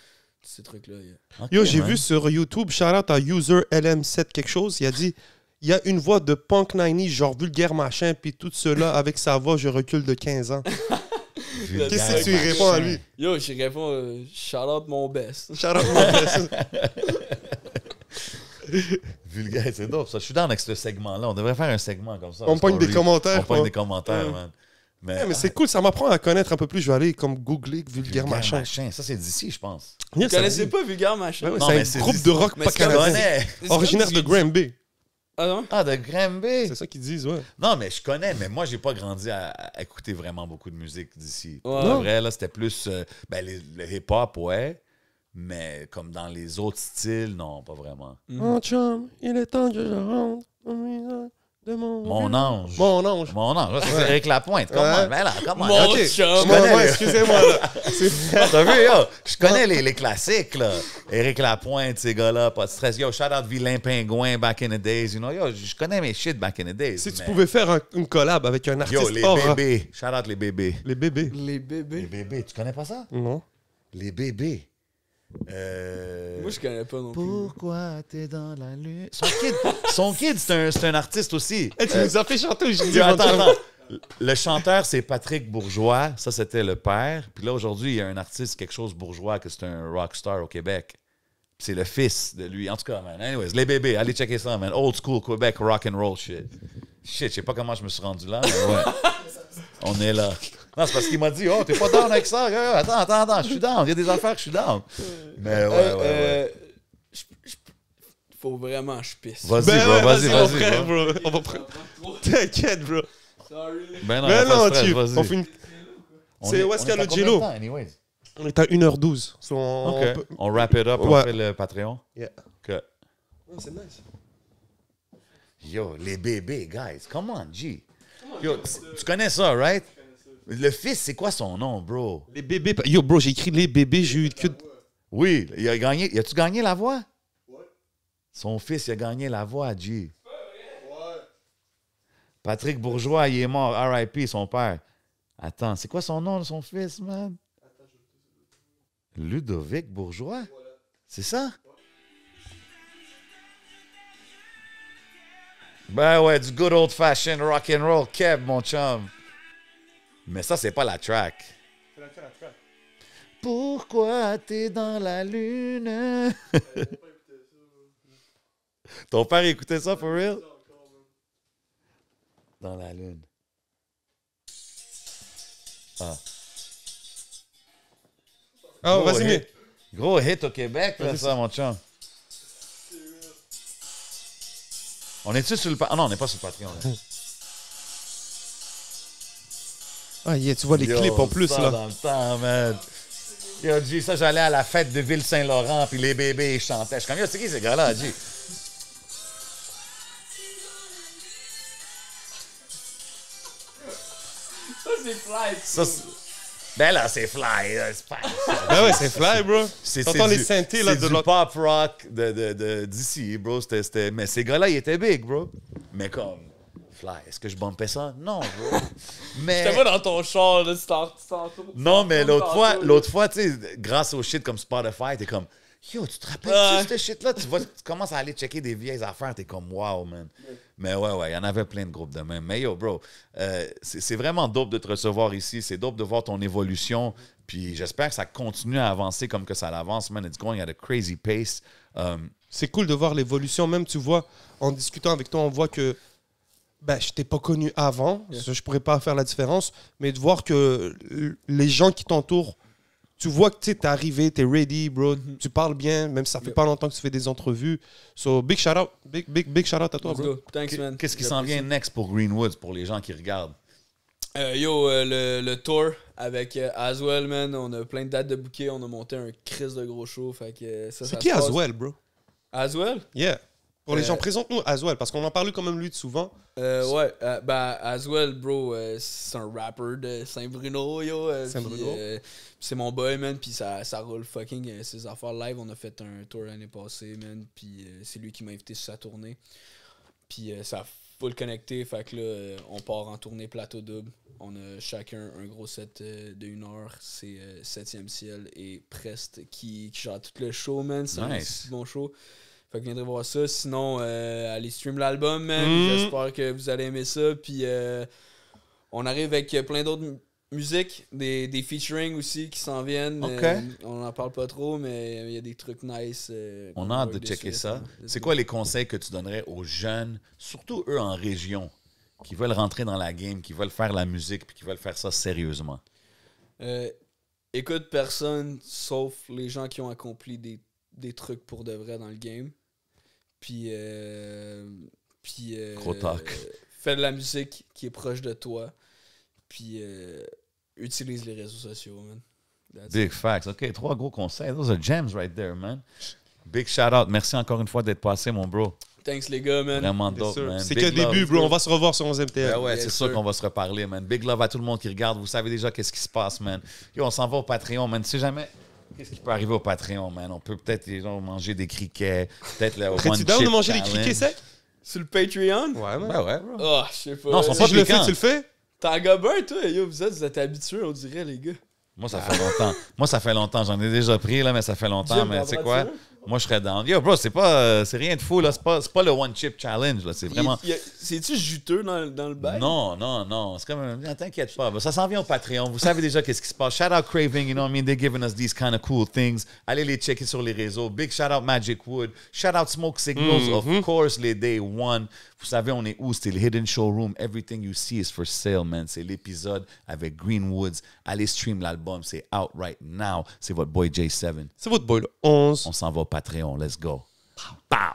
Ces trucs-là. Yeah.
Ok,
Yo, j'ai
man.
vu sur YouTube, shout-out à user LM7 quelque chose, il a dit il y a une voix de Punk 90, genre vulgaire machin, puis tout cela, avec sa voix, je recule de 15 ans. Qu'est-ce que tu y réponds à lui?
Yo, je réponds, shout-out mon best.
Shout-out, mon blessé.
Vulgaire, c'est dope ça. Je suis dans avec ce segment-là. On devrait faire un segment comme ça.
On pogne des commentaires.
On pogne
quoi.
des commentaires, man.
Ouais, mais c'est cool, ça m'apprend à connaître un peu plus. Je vais aller comme googler vulgaire
Vulgaire
machin.
Ça, c'est d'ici, je pense.
Yeah,
Vous
ça
connaissez
dit.
pas Vulgaire Machin?
Ouais, ouais,
Non,
c'est
mais
un
c'est
groupe
d'ici.
de rock
Mais
pas
c'est
Je
comme-
canadien.
connais.
C'est
Originaire
comme
de
du-
Granby.
Ah non?
Ah, de Granby.
C'est ça qu'ils disent, ouais.
Non, mais je connais, mais moi, j'ai pas grandi à écouter vraiment beaucoup de musique d'ici.
Ouais.
Pour vrai, là, c'était plus le hip-hop, ouais, mais comme dans les autres styles, non, pas vraiment.
Oh, chum, il est temps que je rentre. De
Mon ange.
Mon ange.
Mon ange. Là, c'est Éric Lapointe. Comment? Mais là, comment?
Mon
OK.
chum.
Ouais, excusez-moi, là.
T'as vu, yo? Je connais les classiques, là. Éric Lapointe, ces gars-là, pas de stress. Yo, shout out Vilain Pingouin back in the days. You know, yo, je connais mes shit back in the days.
Si tu
mais-
pouvais faire une collab avec un artiste
Yo, les
hors-
bébés. Shout out les bébés.
Les bébés.
Les bébés.
Les bébés, tu connais pas ça?
Non.
Les bébés.
Moi, je connais pas non plus.
Pourquoi t'es dans la lune? Son kid c'est un artiste aussi.
Tu nous as fait chanter aujourd'hui.
Yo, attends. Le chanteur, c'est Patrick Bourgeois. Ça, c'était le père. Puis là, aujourd'hui, il y a un artiste, quelque chose bourgeois, que c'est un rockstar au Québec. Puis c'est le fils de lui. En tout cas, man. Anyways, les bébés, allez checker ça, man. Old school Québec rock and roll shit. Shit, je sais pas comment je me suis rendu là, mais ouais. On est là. Non, c'est parce qu'il m'a dit, oh, t'es pas down avec ça? Attends, je suis down. Il y a des affaires que je suis down. Mais ouais.
Faut vraiment que je pisse.
Vas-y,
Ben
bro,
ouais,
vas-y,
mon frère,
bro.
bro. On va prendre. T'inquiète, bro.
Sorry.
Ben non,
Mais
y a pas
non,
de stress,
tu.
vas-y.
On fait une. C'est où est-ce qu'il y a le Jello? On est à 1h12. So,
OK.
peut-
On wrap it up, on
Ouais.
fait le Patreon.
Yeah.
OK.
Oh, c'est nice.
Yo, les bébés, guys. Come on, G. Yo, tu connais ça, right? Le fils, c'est quoi son nom, bro?
Les bébés. Yo, bro, j'ai écrit les bébés, j'ai eu que.
Oui, il a gagné. As-tu gagné la voix? Ouais. Son fils, il a gagné la voix, G. Patrick Bourgeois, il est mort. R.I.P., son père. Attends, c'est quoi son nom de son fils, man? Ludovic Bourgeois? C'est ça? Ben ouais, du good old fashioned rock and roll, Kev, mon chum. Mais ça, c'est pas la track. Pourquoi t'es dans la lune? Ton père écoutait ça, for real? Dans la lune. Ah.
Oh,
Gros
vas-y,
hit.
mais.
Gros hit au Québec, là, ça, mon chum. On est-tu sur le... Ah non, on n'est pas sur le Patreon, là.
Ah, yeah, tu vois les
Yo,
clips en plus,
ça
là.
dans le temps, man. Yo, G, ça, j'allais à la fête de Ville-Saint-Laurent, puis les bébés, ils chantaient. Je suis comme, yo, c'est qui ces gars-là, G?
Ça, c'est fly.
Ça, ben là, c'est fly. Là, c'est pas...
Ben ouais, c'est fly, bro. T'entends les synthés, là,
c'est
de
du
l'autre.
pop rock d'ici, bro. Mais ces gars-là, ils étaient big, bro. Mais comme, fly, est-ce que je bumpais ça? Non, bro. Mais...
T'es pas dans ton char, là, tu t'en
Non, mais l'autre fois, tu sais, grâce au shit comme Spotify, t'es comme, yo, tu te rappelles de ce shit-là? Tu commences à aller checker des vieilles affaires, t'es comme, wow, man. Mais ouais, il y en avait plein de groupes de même. Mais yo, bro, c'est vraiment dope de te recevoir ici. C'est dope de voir ton évolution. Puis j'espère que ça continue à avancer comme que ça avance, man. It's going at a crazy pace.
C'est cool de voir l'évolution. Même, tu vois, en discutant avec toi, on voit que ben, je t'ai pas connu avant. Ça, je pourrais pas faire la différence. Mais de voir que les gens qui t'entourent, tu vois que tu es arrivé, tu es ready, bro. Tu parles bien, même si ça fait pas longtemps que tu fais des entrevues. So, big shout out. Big shout out à toi,
Let's
bro.
go. Thanks, man.
Qu'est-ce qui s'en vient next pour Greenwoods, pour les gens qui regardent?
Le tour avec Aswell, man. On a plein de dates de bouquet. On a monté un crise de gros show. Fait que ça
C'est qui
se passe.
Aswell, bro?
Aswell?
Yeah. Pour les gens, présente-nous Aswell, parce qu'on en parle quand même lui de souvent.
Aswell, bro, c'est un rapper de Saint-Bruno, yo.
Saint-Bruno.
C'est mon boy, man, puis ça roule fucking ses affaires live. On a fait un tour l'année passée, man, puis c'est lui qui m'a invité sur sa tournée. Puis ça a full connecté, fait que là, on part en tournée plateau double. On a chacun un gros set de 1 heure. C'est 7e ciel et Prest qui gère tout le show, man. C'est un
Nice.
bon show. Fait que viendrez voir ça. Sinon, allez stream l'album, man. J'espère que vous allez aimer ça. Puis on arrive avec plein d'autres musiques, des featuring aussi qui s'en viennent.
OK.
On n'en parle pas trop, mais il y a des trucs nice.
On a hâte de checker ça. C'est quoi les conseils que tu donnerais aux jeunes, surtout eux en région, qui veulent rentrer dans la game, qui veulent faire la musique puis qui veulent faire ça sérieusement?
Écoute personne sauf les gens qui ont accompli des trucs pour de vrai dans le game. Puis
Gros talk.
fais de la musique qui est proche de toi. Puis utilise les réseaux sociaux, man. That's
Big
it.
facts. OK, 3 gros conseils. Those are gems right there, man. Big shout out. Merci encore une fois d'être passé, mon bro.
Thanks, les gars, man.
Vraiment
Bien
dope,
sûr.
man.
C'est
Big
que le
love.
début, bro. On va se revoir sur 11 MTL.
Ben ouais,
Yes,
c'est sûr
sir.
qu'on va se reparler, man. Big love à tout le monde qui regarde. Vous savez déjà qu'est-ce qui se passe, man. Yo, on s'en va au Patreon, man. Tu sais jamais qu'est-ce qui peut arriver au Patreon, man. On peut peut-être les gens manger des criquets, peut-être le
Serais-tu down de manger des criquets secs?
Sur le Patreon?
Ouais, man.
Ben ouais, bro.
Oh, je sais pas.
Non, ils sont
Si
pas
je le fais,
piquants.
tu le fais?
T'en gobes un, toi? Yo, vous êtes habitués, on dirait, les gars.
Moi, ça fait longtemps. Moi, ça fait longtemps. J'en ai déjà pris, là, mais ça fait longtemps.
Jim,
Mais
t'en
tu sais
prends-tu
quoi?
un?
Moi, je serais down. Yo, bro, c'est rien de fou, là. C'est pas le One Chip Challenge, là. C'est vraiment...
C'est-tu juteux dans le bail?
Non, non, non. C'est comme un... T'inquiète pas. Ça s'en vient au Patreon. Vous savez déjà qu'est-ce qui se passe. Shout out Craving, you know what I mean? They're giving us these kind of cool things. Allez les checker sur les réseaux. Big shout out Magic Wood. Shout out Smoke Signals. Of course, les Day One. Vous savez, on est où? C'est le Hidden Showroom. Everything you see is for sale, man. C'est l'épisode avec Greenwoods. Allez stream l'album. C'est out right now. C'est votre boy J7.
C'est votre boy, là. 11.
On s'en va au Patreon. Let's go. Pow!